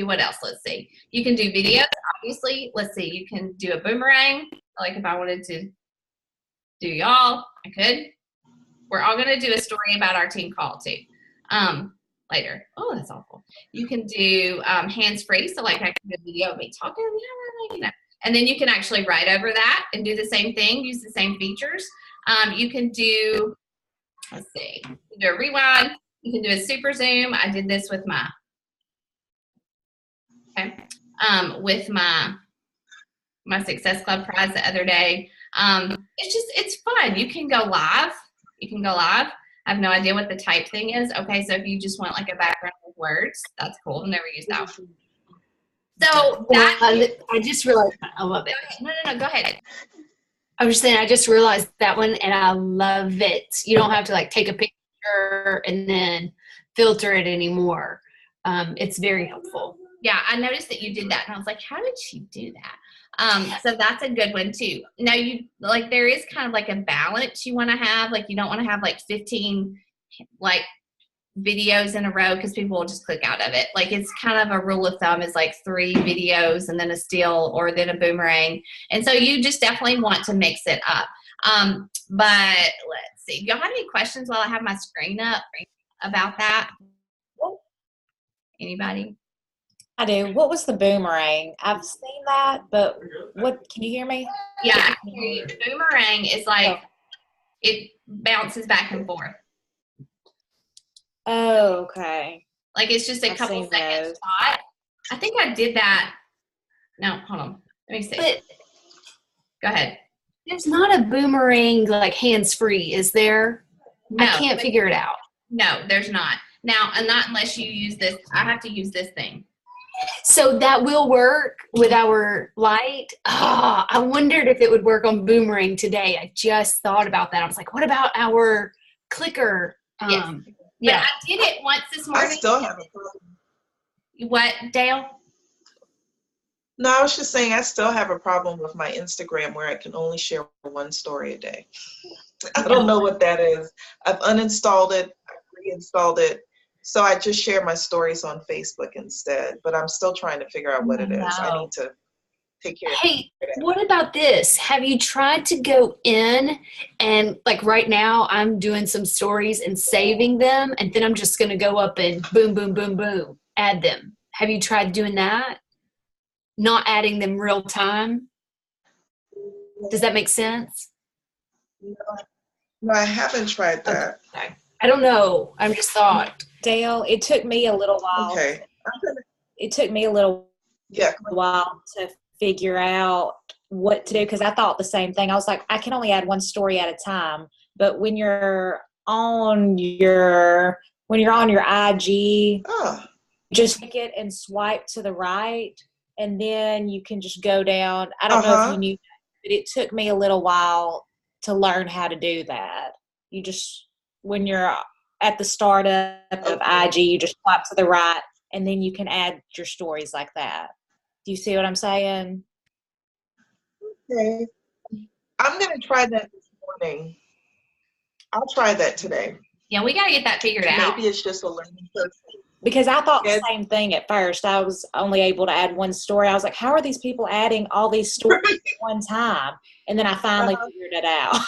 what else? Let's see. You can do videos, obviously. Let's see. You can do a boomerang. Like if I wanted to do y'all, I could. We're all going to do a story about our team call too. Later. Oh, that's awful. You can do hands-free. So like I can do a video of me talking, you know, and then you can actually write over that and do the same thing, use the same features. You can do, let's see, you can do a rewind. You can do a super zoom. I did this with my, with my Success Club prize the other day. It's fun. You can go live. I have no idea what the type thing is. Okay, so if you just want like a background with words, that's cool. I've never used that one. So I just realized I love it. No, go ahead. I was just saying I just realized that one and I love it. You don't have to like take a picture and then filter it anymore. It's very helpful. Yeah, I noticed that you did that, and I was like, how did she do that? So that's a good one too. Now you like there is kind of like a balance you want to have. Like you don't want to have like 15 like videos in a row because people will just click out of it. Like it's kind of a rule of thumb is like 3 videos and then a still or then a boomerang. And so you just definitely want to mix it up. But let's see. Y'all have any questions while I have my screen up about that? Anybody? I do. What was the boomerang? I've seen that, but what? Can you hear me? Yeah, I can hear you. The boomerang is like it bounces back and forth. Oh, okay. Like it's just a couple seconds spot. I think I did that. No, hold on. Let me see. But go ahead. There's not a boomerang like hands-free, is there? No, I can't figure it out. No, there's not. Now, and not unless you use this. I have to use this thing. So that will work with our light. I wondered if it would work on boomerang today. I just thought about that. I was like, what about our clicker? Yes. Yeah. But I did it once this morning. I still have a problem. What, Dale? No, I was just saying I still have a problem with my Instagram where I can only share one story a day. I don't know what that is. I've uninstalled it. I've reinstalled it. So I just share my stories on Facebook instead, but I'm still trying to figure out what it is. I need to take care of it. Hey, what about this? Have you tried to go in and like right now I'm doing some stories and saving them and then I'm just going to go up and boom, boom, boom, boom, add them. Have you tried doing that? Not adding them real time? Does that make sense? No, I haven't tried that. Okay. I don't know. I'm just thought. Dale, it took me a little while. Okay. It took me a little while to figure out what to do because I thought the same thing. I was like, I can only add one story at a time. But when you're on your IG, just click it and swipe to the right, and then you can just go down. I don't know if you knew that, but it took me a little while to learn how to do that. You just, when you're at the startup of IG, you just swipe to the right, and then you can add your stories like that. Do you see what I'm saying? Okay. I'm going to try that this morning. I'll try that today. Yeah, we got to get that figured out. Maybe it's just a learning process. Because I thought the same thing at first. I was only able to add one story. I was like, how are these people adding all these stories at one time? And then I finally figured it out.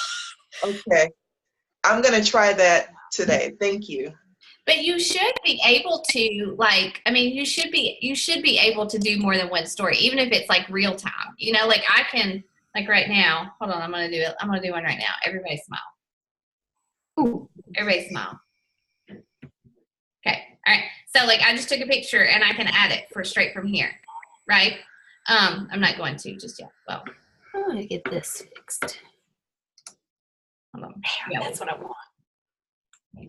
Okay. I'm going to try that today. Thank you. But you should be able to, like, I mean, you should be able to do more than one story, even if it's like real time. You know, like I can, like right now, hold on, I'm going to do it. I'm going to do one right now. Everybody smile. Ooh. Everybody smile. Okay. All right. So like I just took a picture and I can add it straight from here. Right. I'm not going to just yet. Well, I'm going to get this fixed. Hold on. Yeah, that's what I want.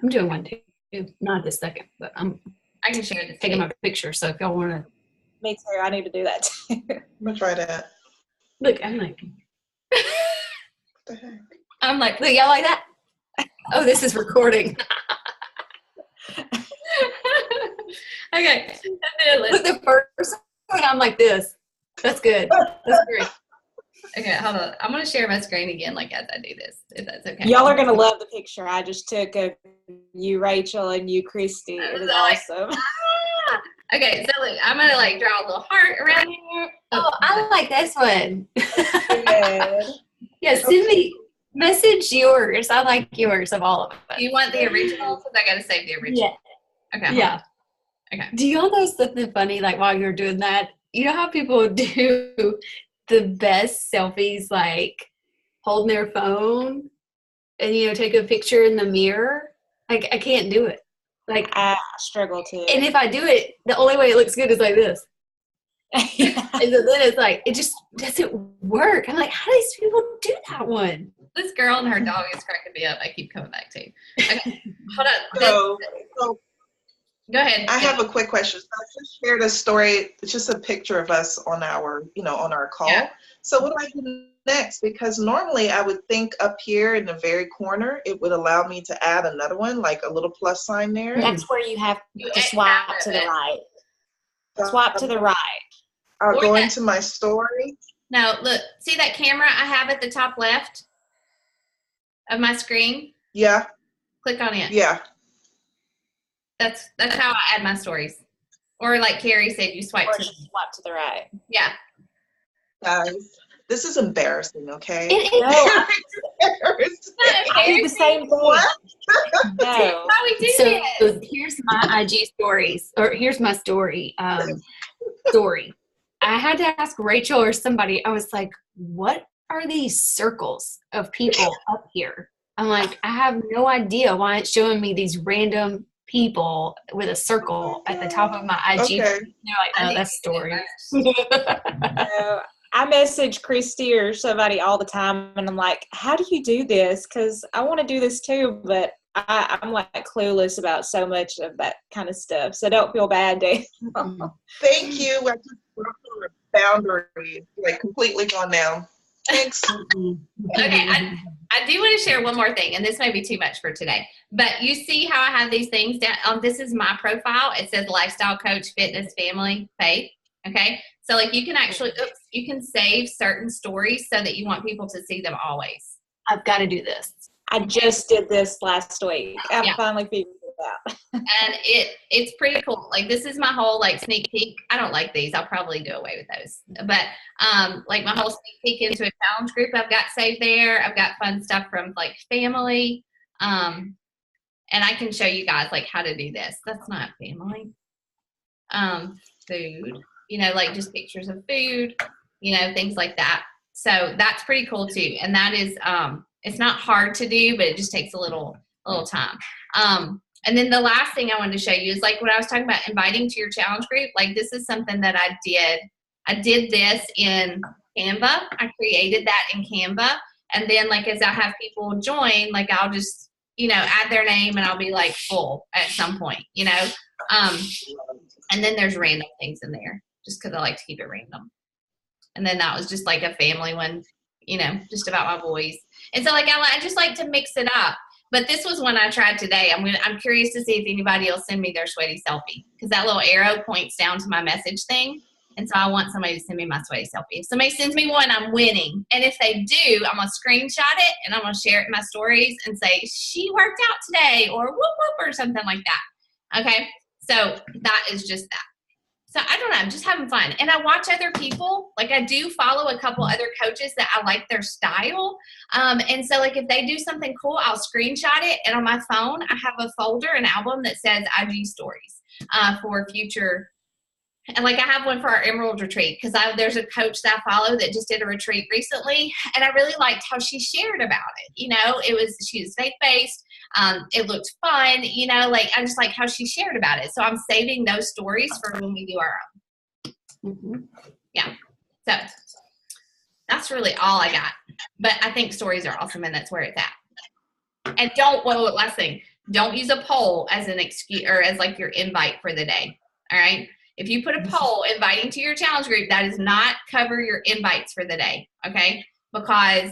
I'm doing one too. Not this second, but I'm I can share this. taking my picture. So if y'all want to Me too. I need to do that too. I'm gonna try that. look, I'm like, What the heck? I'm like, look, y'all like that? Oh, this is recording. okay. Look, the first one, I'm like this. That's good. That's great. Okay, hold on. I'm gonna share my screen again, like as I do this, if that's okay. Y'all are gonna love the picture I just took of you, Rachel, and you, Christy. It is awesome. Okay, so look, I'm gonna like draw a little heart around here. Oh, I like this one. Good. Yeah, send me message yours. I like yours of all of us. Do you want the original? Because I gotta save the original. Okay. Yeah. Okay. Do y'all know something funny? Like while you're doing that, you know how people do the best selfies, like holding their phone and take a picture in the mirror. Like I can't do it. Like I struggle too. and if I do it, the only way it looks good is like this. Yeah. And so then it's like it just doesn't work. I'm like, how do these people do that one? This girl and her dog is cracking me up. I keep coming back to you. Okay, hold on. So Go ahead. I have a quick question. So I just shared a story. It's just a picture of us on our, on our call. Yeah. So what do I do next? Because normally I would think up here in the very corner, it would allow me to add another one, like a little plus sign there. That's where you have You to X swipe out to of the it. right. Swipe to the right. I'll Or go that- into my story. Now, look, see that camera I have at the top left of my screen? Yeah, Click on it. yeah. That's how I add my stories. Or like Carrie said, you swipe Or to swipe to the right. yeah. Guys, this is embarrassing, okay? It No, Embarrassing. I do the same thing. What? No. How we do So this? here's my IG stories, or here's my story. Story. I had to ask Rachel or somebody. I was like, "What are these circles of people up here?" I'm like, I have no idea why it's showing me these random people with a circle at the top of my IG. Okay. They're like, I "Oh, need that's to story." No, I message Christy or somebody all the time, and I'm like, "How do you do this? Because I want to do this too, but I'm like clueless about so much of that kind of stuff. So don't feel bad, Dave." Thank you. I just broke the boundary, like completely gone down. Thanks. Okay, I do want to share one more thing, and this may be too much for today. But you see how I have these things down? This is my profile. It says lifestyle coach, fitness, family, faith. Okay, so like you can actually, you can save certain stories so that you want people to see them always. I've got to do this. I just did this last week. I Yeah. finally figured it out. And it's pretty cool. Like this is my whole like sneak peek. I don't like these. I'll probably do away with those. But like my whole sneak peek into a challenge group I've got saved there. I've got fun stuff from like family. And I can show you guys like how to do this. That's not family. Food, like just pictures of food, things like that. So that's pretty cool too. And that is it's not hard to do, but it just takes a little time. And then the last thing I wanted to show you is like when I was talking about inviting to your challenge group, like this is something that I did. I did this in Canva. I created that in Canva. And then like as I have people join, like I'll just, add their name and I'll be like full at some point, and then there's random things in there just because I like to keep it random. And then that was just like a family one, just about my boys. And so like I just like to mix it up. But this was one I tried today. I'm curious to see if anybody will send me their sweaty selfie because that little arrow points down to my message thing. And so I want somebody to send me my sweaty selfie. If somebody sends me one, I'm winning. And if they do, I'm going to screenshot it and I'm going to share it in my stories and say, she worked out today or whoop whoop or something like that. Okay. So that is just that. So I don't know, I'm just having fun. And I watch other people. Like I do follow a couple other coaches that I like their style. And so like if they do something cool, I'll screenshot it. And on my phone, I have a folder, an album that says IG stories for future. And like I have one for our Emerald retreat because there's a coach that I follow that just did a retreat recently. And I really liked how she shared about it. She was faith-based. It looked fun, like I just like how she shared about it. So I'm saving those stories for when we do our own. Mm-hmm. Yeah. So that's really all I got. But I think stories are awesome and that's where it's at. And don't, well, last thing, don't use a poll as an excuse or as like your invite for the day. All right. If you put a poll inviting to your challenge group, that does not cover your invites for the day. Okay. Because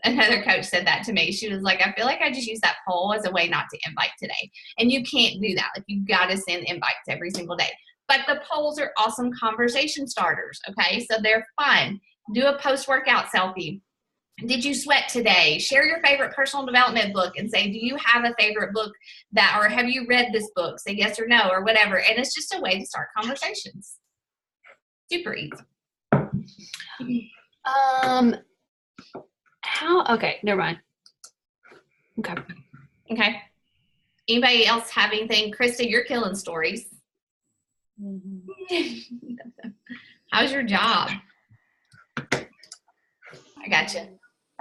another coach said that to me. She was like, I feel like I just use that poll as a way not to invite today. And you can't do that. Like, you got to send invites every single day. But the polls are awesome conversation starters. Okay. So they're fun. Do a post-workout selfie. Did you sweat today? Share your favorite personal development book and say, do you have a favorite book that, or have you read this book? Say yes or no or whatever. And it's just a way to start conversations. Super easy. Okay, never mind. Okay. Anybody else have anything? Krista, you're killing stories. How's your job? I got you.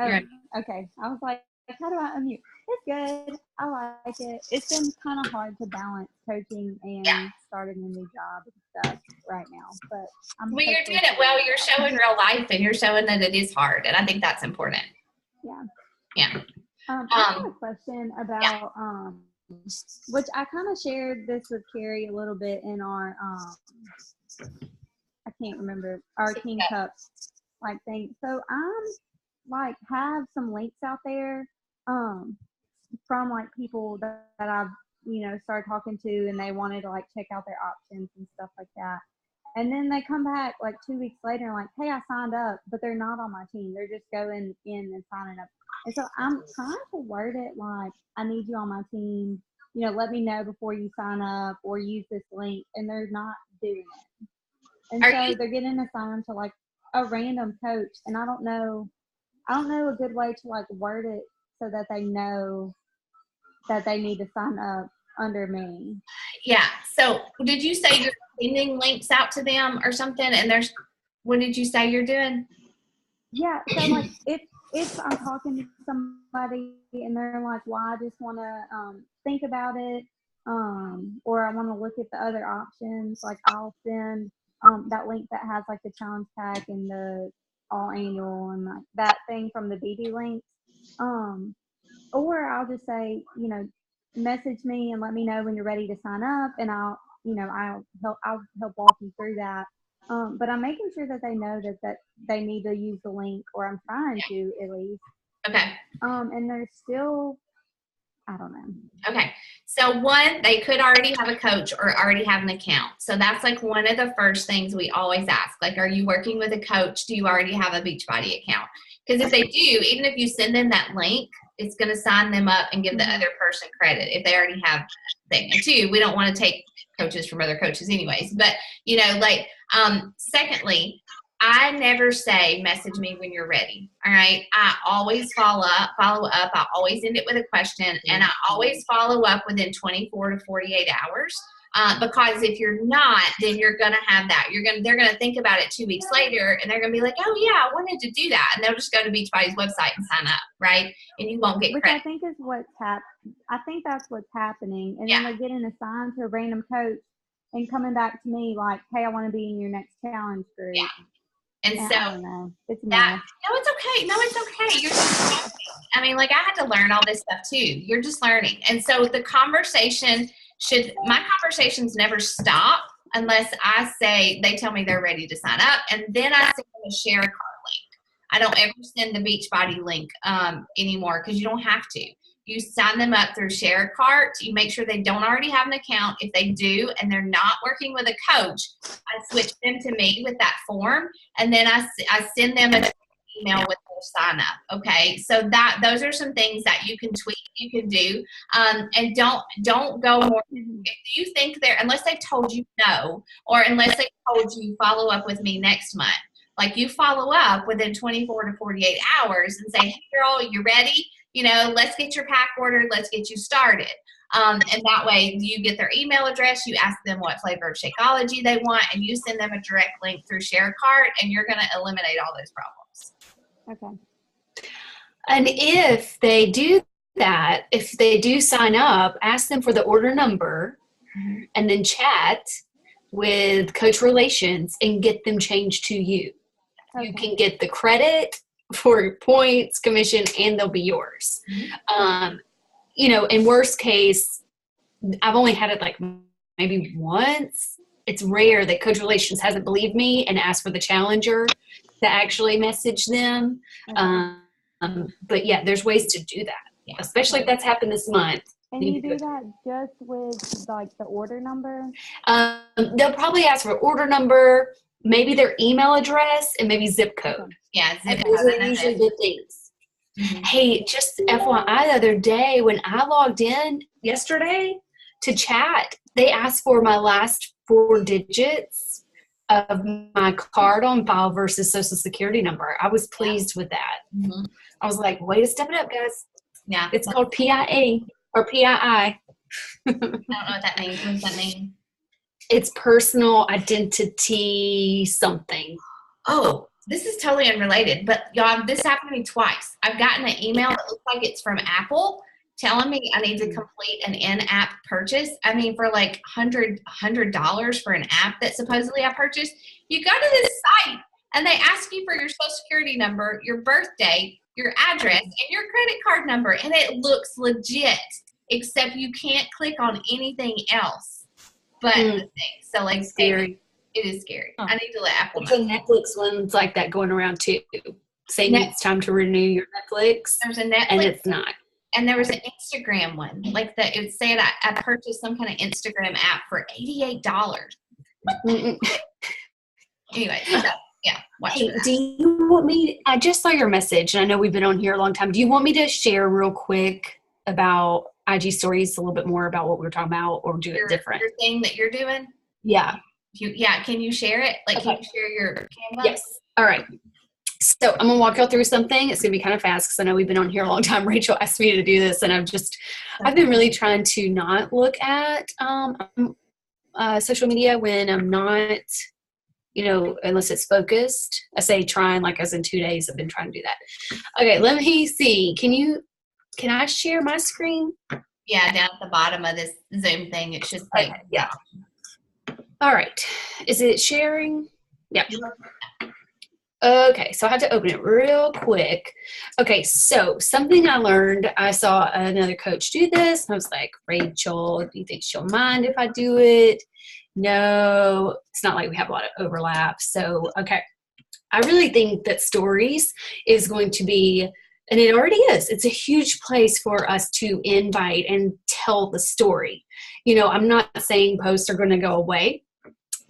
Okay. I was like, how do I unmute? It's good. I like it. It's been kind of hard to balance coaching and starting a new job and stuff right now. But well, you're doing it well. You're showing real life, and you're showing that it is hard, and I think that's important. Yeah. I have a question about which I kind of shared this with Carrie a little bit in our I can't remember our King Cup like thing. So I'm like have some links out there from like people that I've started talking to, and they wanted to like check out their options and stuff like that. And then they come back like 2 weeks later and like, hey, I signed up, but they're not on my team. They're just going in and signing up. And so I'm trying to word it like, I need you on my team. Let me know before you sign up or use this link. And they're not doing it. And so they're getting assigned to like a random coach. And I don't know a good way to like word it so that they know that they need to sign up under me. Yeah. So did you say you're sending links out to them or something? And what did you say you're doing? Yeah. So like if I'm talking to somebody and they're like, well, I just want to think about it, or I want to look at the other options, like I'll send that link that has like the challenge pack and the all annual and like that thing from the BD links. Or I'll just say, message me and let me know when you're ready to sign up, and I'll help walk you through that. But I'm making sure that they know that they need to use the link, or I'm trying to at least. Okay. And there's still, I don't know. Okay. So one, they could already have a coach or already have an account. So that's like one of the first things we always ask. Like, are you working with a coach? Do you already have a Beachbody account? Because if they do, even if you send them that link, it's going to sign them up and give the other person credit if they already have a thing. And two, we don't want to take coaches from other coaches anyways. But, secondly, I never say message me when you're ready. All right. I always follow up. I always end it with a question, and I always follow up within 24 to 48 hours. Because if you're not, then you're going to have that. They're going to think about it 2 weeks later, and they're going to be like, oh yeah, I wanted to do that. And they'll just go to Beachbody's website and sign up. Right. And you won't get Which credit. I think is I think that's what's happening. And then they're getting assigned to a random coach and coming back to me like, hey, I want to be in your next challenge group. Yeah. And so I don't know. It's no, it's okay. No, it's okay. You're just learning. I mean, like, I had to learn all this stuff too. You're just learning. And so the conversation my conversations never stop unless they tell me they're ready to sign up. And then I send them a share card link. I don't ever send the Beachbody link anymore, because you don't have to. You sign them up through Share Cart. You make sure they don't already have an account. If they do and they're not working with a coach, I switch them to me with that form, and then I send them an email with their sign up. Okay, so those are some things that you can tweak, you can do, and don't go more. If you think unless they've told you no, or unless they told you follow up with me next month. Like, you follow up within 24 to 48 hours and say, hey girl, you ready? Let's get your pack ordered. Let's get you started. And that way you get their email address. You ask them what flavor of Shakeology they want, and you send them a direct link through Share Cart, and you're going to eliminate all those problems. Okay. And if they do that, if they do sign up, ask them for the order number and then chat with Coach Relations and get them changed to you. Okay. You can get the credit for points, commission, and they'll be yours. in worst case, I've only had it like maybe once. It's rare that Coach Relations hasn't believed me and asked for the challenger to actually message them. But yeah, there's ways to do that, especially if that's happened this month. And you do that just with like the order number? They'll probably ask for order number, maybe their email address, and maybe zip code. Yeah, zip Those code. are usually the things. Mhm. Hey, just FYI, the other day when I logged in yesterday to chat, they asked for my last 4 digits of my card on file versus social security number. I was pleased with that. Mhm. I was like, way to step it up, guys. Yeah. It's called PIA or PII. I don't know what that means. What does that mean? It's personal identity something. Oh, this is totally unrelated, but y'all, this happened to me twice. I've gotten an email that looks like it's from Apple telling me I need to complete an in-app purchase. I mean, for like $100 for an app that supposedly I purchased. You go to this site and they ask you for your social security number, your birthday, your address, and your credit card number, and it looks legit, except you can't click on anything else but the thing. So like, Scary. it is scary. I need to let Apple It's a know. Netflix one's like that going around too, saying it's time to renew your Netflix, There's a Netflix, and it's not. and there was an Instagram one. Like it would say that I purchased some kind of Instagram app for $88. Mm-mm. Anyway, so, yeah. Watch Hey, for that. do you want me? I just saw your message, and I know we've been on here a long time. Do you want me to share real quick about IG stories, a little bit more about what we were talking about, or do it different? Your thing that you're doing? Yeah. Can you share it? Like, can Okay. you share your Canva? Yes. All right. So I'm gonna walk y'all through something. It's gonna be kind of fast because I know we've been on here a long time. Rachel asked me to do this, and I've been really trying to not look at social media when I'm not, unless it's focused. I say trying, like as in 2 days. I've been trying to do that. Okay, let me see. Can I share my screen? Yeah, down at the bottom of this Zoom thing, it should say. Okay, yeah. All right. Is it sharing? Yeah. Okay, so I had to open it real quick. Okay, so something I learned, I saw another coach do this, and I was like, Rachel, do you think she'll mind if I do it? No, it's not like we have a lot of overlap. So, okay, I really think that stories is going to be, and it already is, it's a huge place for us to invite and tell the story. I'm not saying posts are going to go away.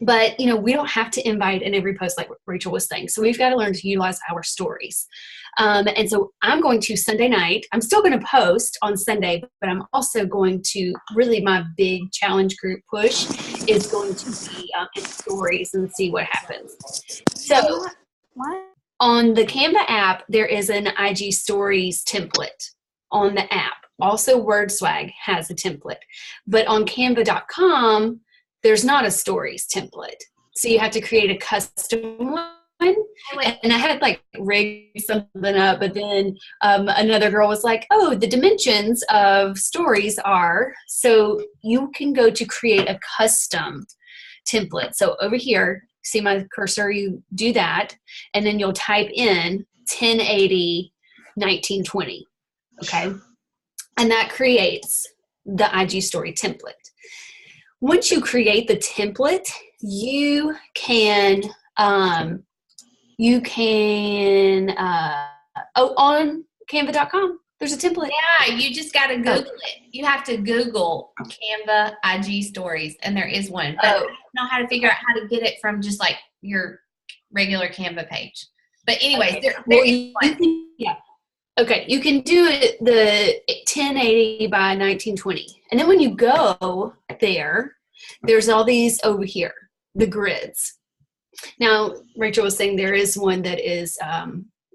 But, we don't have to invite in every post like Rachel was saying. So we've got to learn to utilize our stories. And so I'm going to Sunday night. I'm still going to post on Sunday, but I'm also going to really my big challenge group push is going to be in stories and see what happens. So on the Canva app, there is an IG stories template on the app. Also, WordSwag has a template. But on canva.com, there's not a stories template. So you have to create a custom one. And I had like rigged something up, but then another girl was like, oh, the dimensions of stories are, so you can go to create a custom template. So over here, see my cursor, you do that, and then you'll type in 1080, 1920, okay? And that creates the IG story template. Once you create the template, you can on canva.com, there's a template. Yeah, you just got to Google it. You have to Google Canva IG stories, and there is one. But I don't know how to figure out how to get it from just like your regular Canva page. But anyways, Okay. there is one. Yeah. Okay, you can do it the 1080 by 1920. And then when you go there's all these over here, the grids. Now, Rachel was saying there is one that is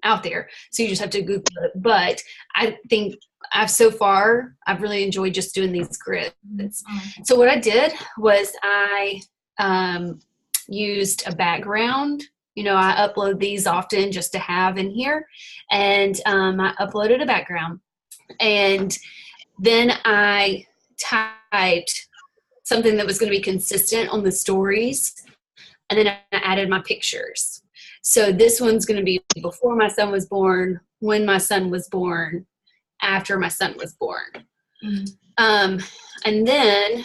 out there, so you just have to Google it. But I think I've really enjoyed just doing these grids. So what I did was I used a background. I upload these often just to have in here. And I uploaded a background. And then I typed something that was going to be consistent on the stories. And then I added my pictures. So this one's going to be before my son was born, when my son was born, after my son was born. And then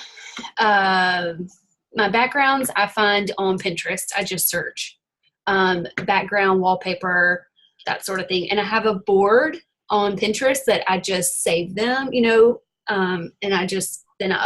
my backgrounds I find on Pinterest. I just search background, wallpaper, that sort of thing. And I have a board on Pinterest that I just save them, and then I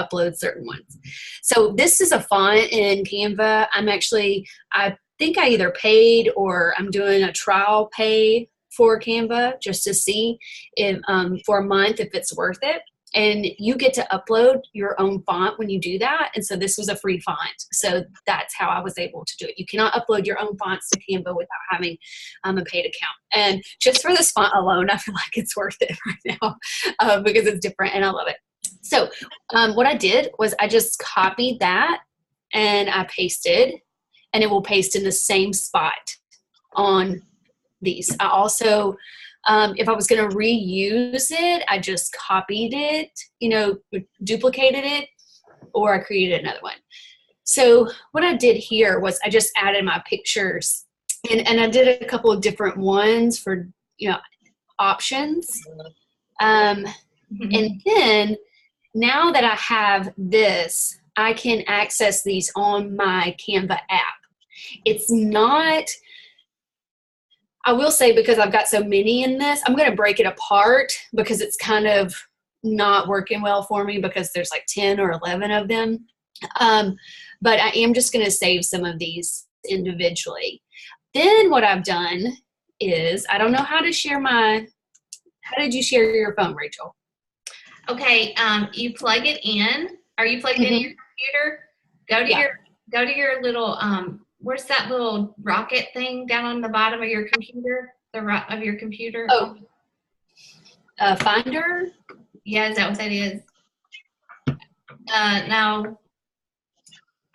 upload certain ones. So this is a font in Canva. I think I either paid or I'm doing a trial pay for Canva just to see if for a month if it's worth it. And you get to upload your own font when you do that. And so this was a free font. So that's how I was able to do it. You cannot upload your own fonts to Canva without having a paid account. And just for this font alone, I feel like it's worth it right now because it's different and I love it. So what I did was I just copied that and I pasted, and it will paste in the same spot on these. I also, if I was going to reuse it, I just copied it, duplicated it, or I created another one. So what I did here was I just added my pictures, and I did a couple of different ones for, options. And then now that I have this, I can access these on my Canva app. It's not, I will say, because I've got so many in this, I'm going to break it apart because it's kind of not working well for me because there's like 10 or 11 of them. But I am just going to save some of these individually. Then what I've done is, I don't know how to share how did you share your phone, Rachel? Okay, you plug it in. Are you plugged into your computer? Go to your little where's that little rocket thing down on the bottom of your computer? Of your computer? Oh, Finder? Yeah, is that what that is? No,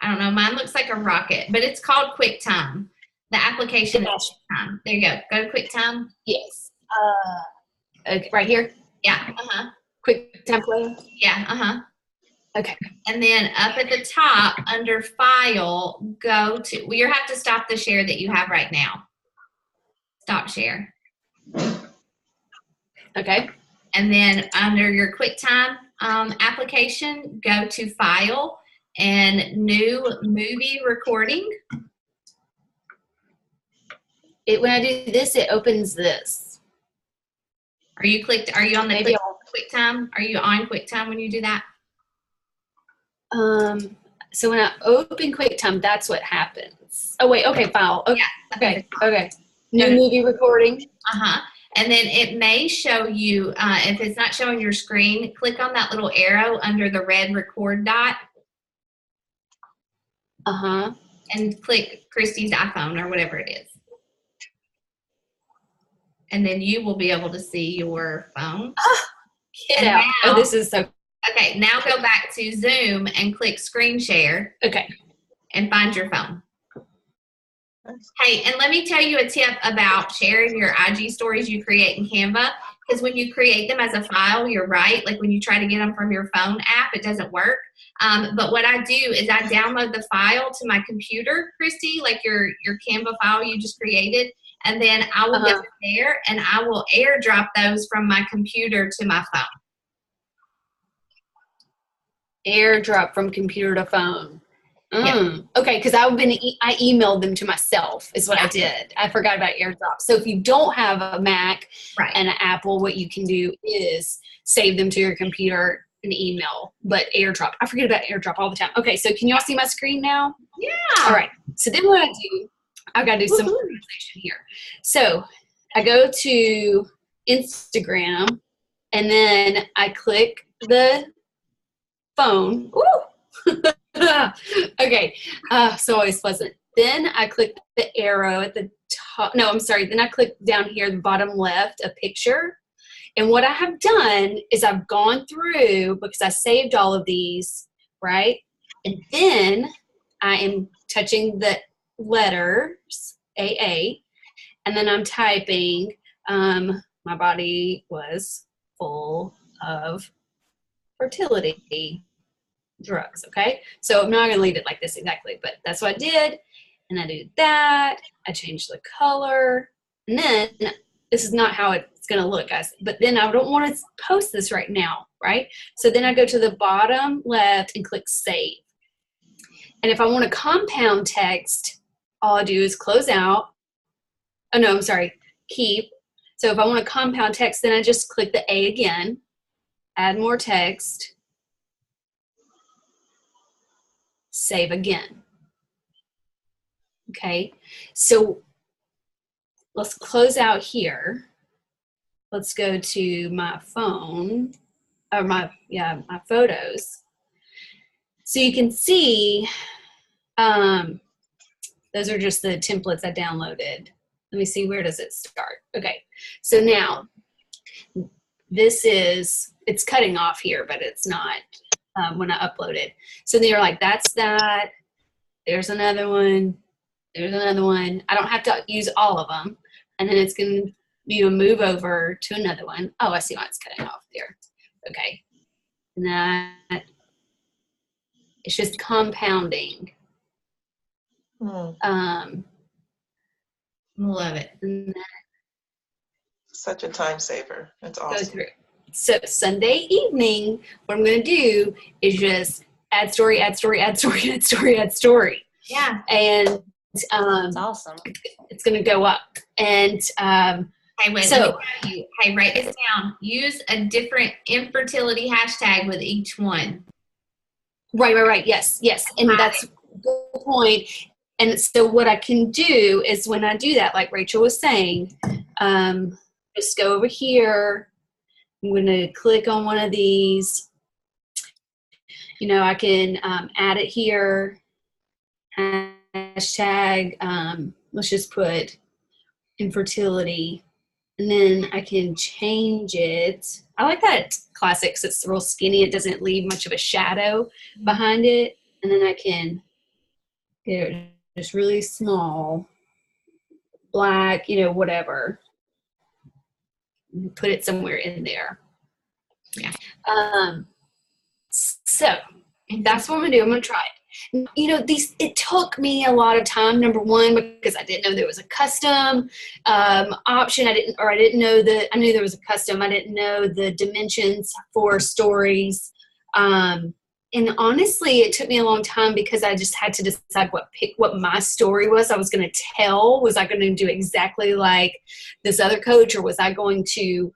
I don't know. Mine looks like a rocket, but it's called QuickTime. The application is QuickTime. There you go. Go to QuickTime. Yes. Right here? Yeah. QuickTime Player? Yeah. Okay. And then up at the top under File, go to, you have to stop the share that you have right now. Stop share. Okay. And then under your QuickTime application, go to File and New Movie Recording. When I do this, it opens this. Are you on the QuickTime? Are you on QuickTime when you do that? So when I open QuickTime, that's what happens. Oh wait, okay, File. Okay, Yeah. Okay. New movie recording. And then it may show you, if it's not showing your screen, click on that little arrow under the red record dot. And click Christy's iPhone or whatever it is. And then you will be able to see your phone. Get out. Oh, this is so. Okay, now go back to Zoom and click screen share. Okay. And find your phone. Hey, and let me tell you a tip about sharing your IG stories you create in Canva. Because when you create them as a file, you're right. Like when you try to get them from your phone app, it doesn't work. But what I do is I download the file to my computer, Christy, like your Canva file you just created. And then I will go there and I will airdrop those from my computer to my phone. Airdrop from computer to phone. Yeah. Okay, because I emailed them to myself is what I did. I forgot about AirDrop. So if you don't have a Mac and an Apple, what you can do is save them to your computer and email. But AirDrop, I forget about AirDrop all the time. Okay, so can y'all see my screen now? Yeah. All right. So then what I do, I've got to do some organization here. So I go to Instagram and then I click the phone. Ooh. Okay, so always pleasant. Then I click the arrow at the top. No, I'm sorry. Then I click down here, the bottom left, a picture. And what I have done is I've gone through, because I saved all of these, right? And then I am touching the letters, AA, and then I'm typing, my body was full of fertility drugs, okay? So I'm not going to leave it like this exactly, but that's what I did. And I do that. I changed the color. And then, this is not how it's going to look, guys, but then I don't want to post this right now. right? So then I go to the bottom left and click save. And if I want to compound text, all I do is close out. Oh, no, I'm sorry, keep. So if I want to compound text, then I just click the A again, add more text, save again. Okay, so let's close out here. Let's go to my phone, or my photos. So you can see, those are just the templates I downloaded. Let me see, where does it start? Okay, so now this is, it's cutting off here, but it's not when I upload it. So they're like, that's that, there's another one, there's another one. I don't have to use all of them. And then it's going to, move over to another one. Oh, I see why it's cutting off there. Okay. And that, it's just compounding. Love it. Such a time saver. That's awesome. Go through. So Sunday evening, what I'm going to do is just add story, add story, add story, add story, add story. Yeah. And That's awesome. it's going to go up. And hey, wait, let me tell you. Hey, write this down. Use a different infertility hashtag with each one. Right. Yes. And that's a good point. And so what I can do is when I do that, like Rachel was saying, just go over here. I'm going to click on one of these. I can add it here. Hashtag, let's just put infertility. And then I can change it. I like that classic because it's real skinny. It doesn't leave much of a shadow behind it. And then I can get it just really small, black, whatever. Put it somewhere in there. Yeah. So that's what I'm gonna do. I'm gonna try it. It took me a lot of time, number one, because I didn't know there was a custom option. I knew there was a custom. I didn't know the dimensions for stories. And honestly, it took me a long time because I just had to decide what my story was I was going to tell. Was I going to do exactly like this other coach, or was I going to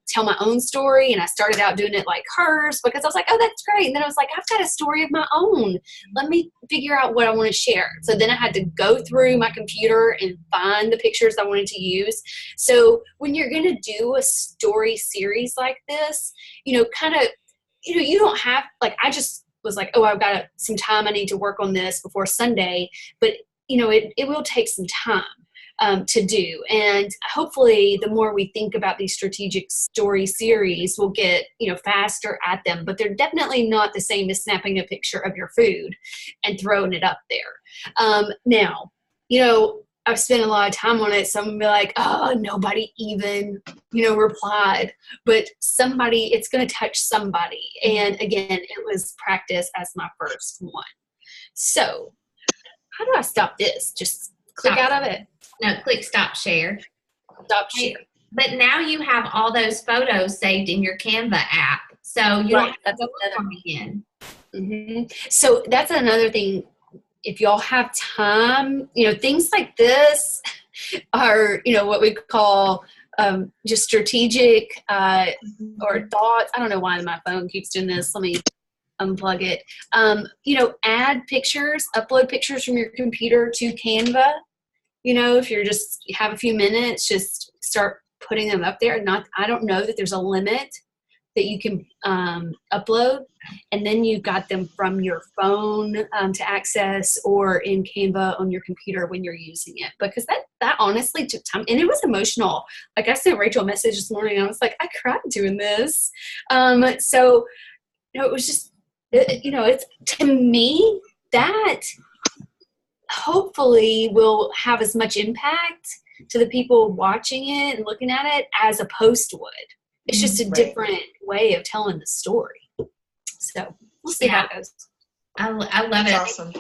tell my own story? And I started out doing it like hers because I was like, oh, that's great. And then I was like, I've got a story of my own. Let me figure out what I want to share. So then I had to go through my computer and find the pictures I wanted to use. So when you're going to do a story series like this, you don't have, like, I just was like, oh, I've got some time. I need to work on this before Sunday. But, it will take some time to do. And hopefully the more we think about these strategic story series, we'll get, faster at them. But they're definitely not the same as snapping a picture of your food and throwing it up there. Now, I've spent a lot of time on it. Some will be like, oh, nobody even, replied. But it's going to touch somebody. And again, it was practice as my first one. So how do I stop this? Just click out of it. No, click stop share. Stop share. But now you have all those photos saved in your Canva app. So you don't have to go from again. Mm-hmm. So that's another thing. If y'all have time, things like this are, what we call just strategic or thoughts. I don't know why my phone keeps doing this. Let me unplug it. Add pictures, upload pictures from your computer to Canva. If you have a few minutes, just start putting them up there. I don't know that there's a limit that you can upload, and then you got them from your phone to access, or in Canva on your computer when you're using it, because that honestly took time, and it was emotional. Like I sent Rachel a message this morning, I was like, I cried doing this. So it was just, it's, to me, that hopefully will have as much impact to the people watching it and looking at it as a post would. It's just a different way of telling the story. So we'll see how it goes. I love it. Awesome.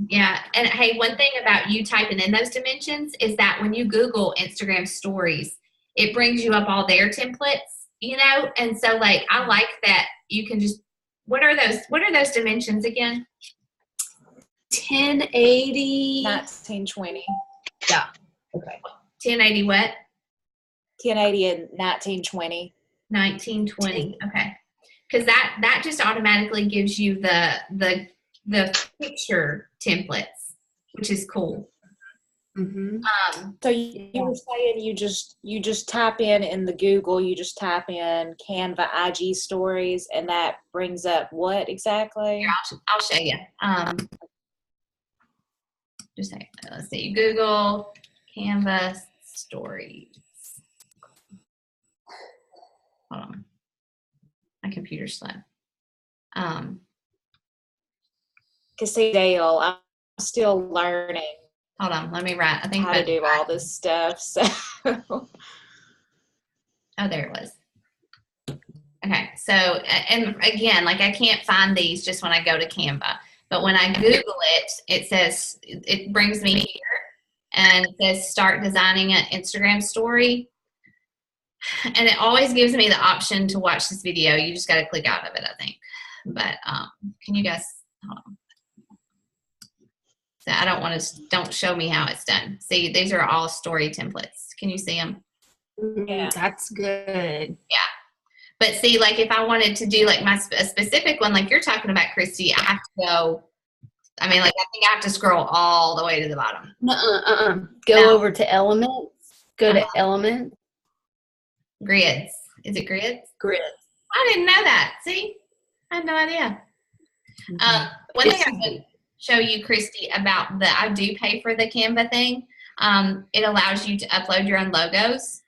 Yeah. And hey, one thing about you typing in those dimensions is that when you Google Instagram stories, it brings you up all their templates. you know, and so like I like that you can just what are those dimensions again? 1080. 1920. Yeah. Okay. 1080 what? 1080 and 1920. 1920. Okay. Because that just automatically gives you the picture templates, which is cool. Mm-hmm. So you were saying you just type in the Google, you just type in Canva IG stories, and that brings up what exactly? Here, I'll show you. Just a second. Let's see. Google Canva stories. Hold on. My computer's slow. Because see, Dale, I'm still learning Hold on. Let me write. I think how to do all this stuff. So oh, there it was. Okay. So, and again, like I can't find these just when I go to Canva, but when I Google it, it says, it brings me here and it says start designing an Instagram story. And it always gives me the option to watch this video. You just got to click out of it, I think. But can you guys, hold on. So I don't show me how it's done. See, these are all story templates. Can you see them? Yeah. That's good. Yeah. But see, like if I wanted to do like a specific one, like you're talking about, Christy, I have to go, I mean, like I think I have to scroll all the way to the bottom. Go over to Elements. Go to Elements. Grids. Is it grids? Grids. I didn't know that. See? I had no idea. One thing I can show you, Christy, about I do pay for the Canva thing. It allows you to upload your own logos.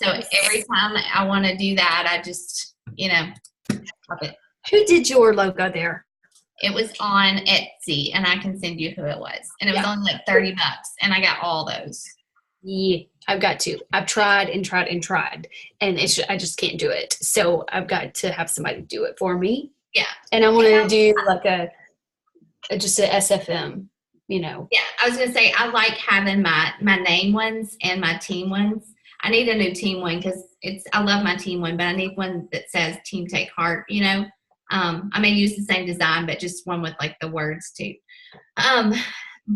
So every time I want to do that, I just, pop it. Who did your logo there? It was on Etsy, and I can send you who it was. And it was only like $30, and I got all those. Yeah, I've got to. I've tried and tried and tried, and I just can't do it. So I've got to have somebody do it for me. Yeah. And I want to do like just a SFM, Yeah, I was gonna say I like having my name ones and my team ones. I need a new team one because I love my team one, but I need one that says Team Take Heart. I may use the same design, but just one with like the words too. But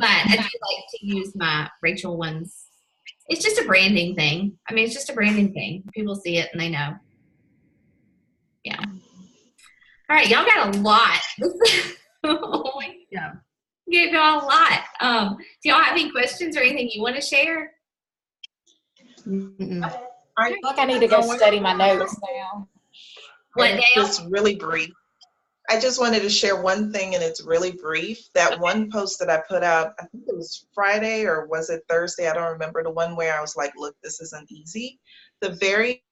I do like to use my Rachel ones. It's just a branding thing. I mean, it's just a branding thing. People see it and they know. Yeah. All right, y'all got a lot. Yeah. Gave y'all a lot. Do y'all have any questions or anything you want to share? I feel like I need to go study my notes now. What, Dale? It's really brief. I just wanted to share one thing, and it's really brief. That one post that I put out, I think it was Friday or was it Thursday? I don't remember. The one where I was like, look, this isn't easy. The very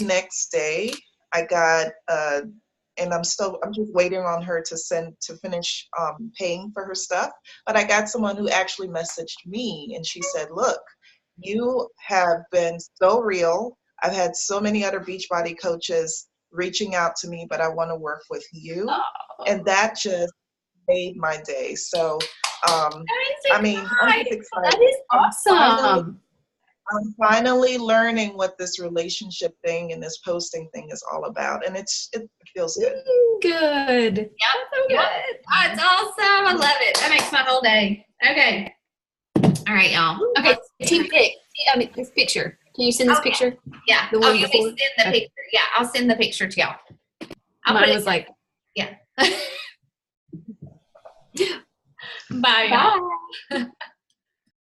next day, I got, and I'm just waiting on her to finish paying for her stuff. But I got someone who actually messaged me, and she said, look, you have been so real. I've had so many other Beachbody coaches reaching out to me, but I want to work with you. And that just made my day. So, I mean, I'm just excited. That is awesome. I'm finally learning what this relationship thing and this posting thing is all about. And it feels good. Good. Yep. Good. Oh, it's awesome. I love it. That makes my whole day. Okay. All right, y'all. Okay, team pic. I mean, this picture. Can you send this picture? Yeah. The one you before? can send the picture. Yeah, I'll send the picture to y'all. Mine was like, yeah. Bye, y'all. bye.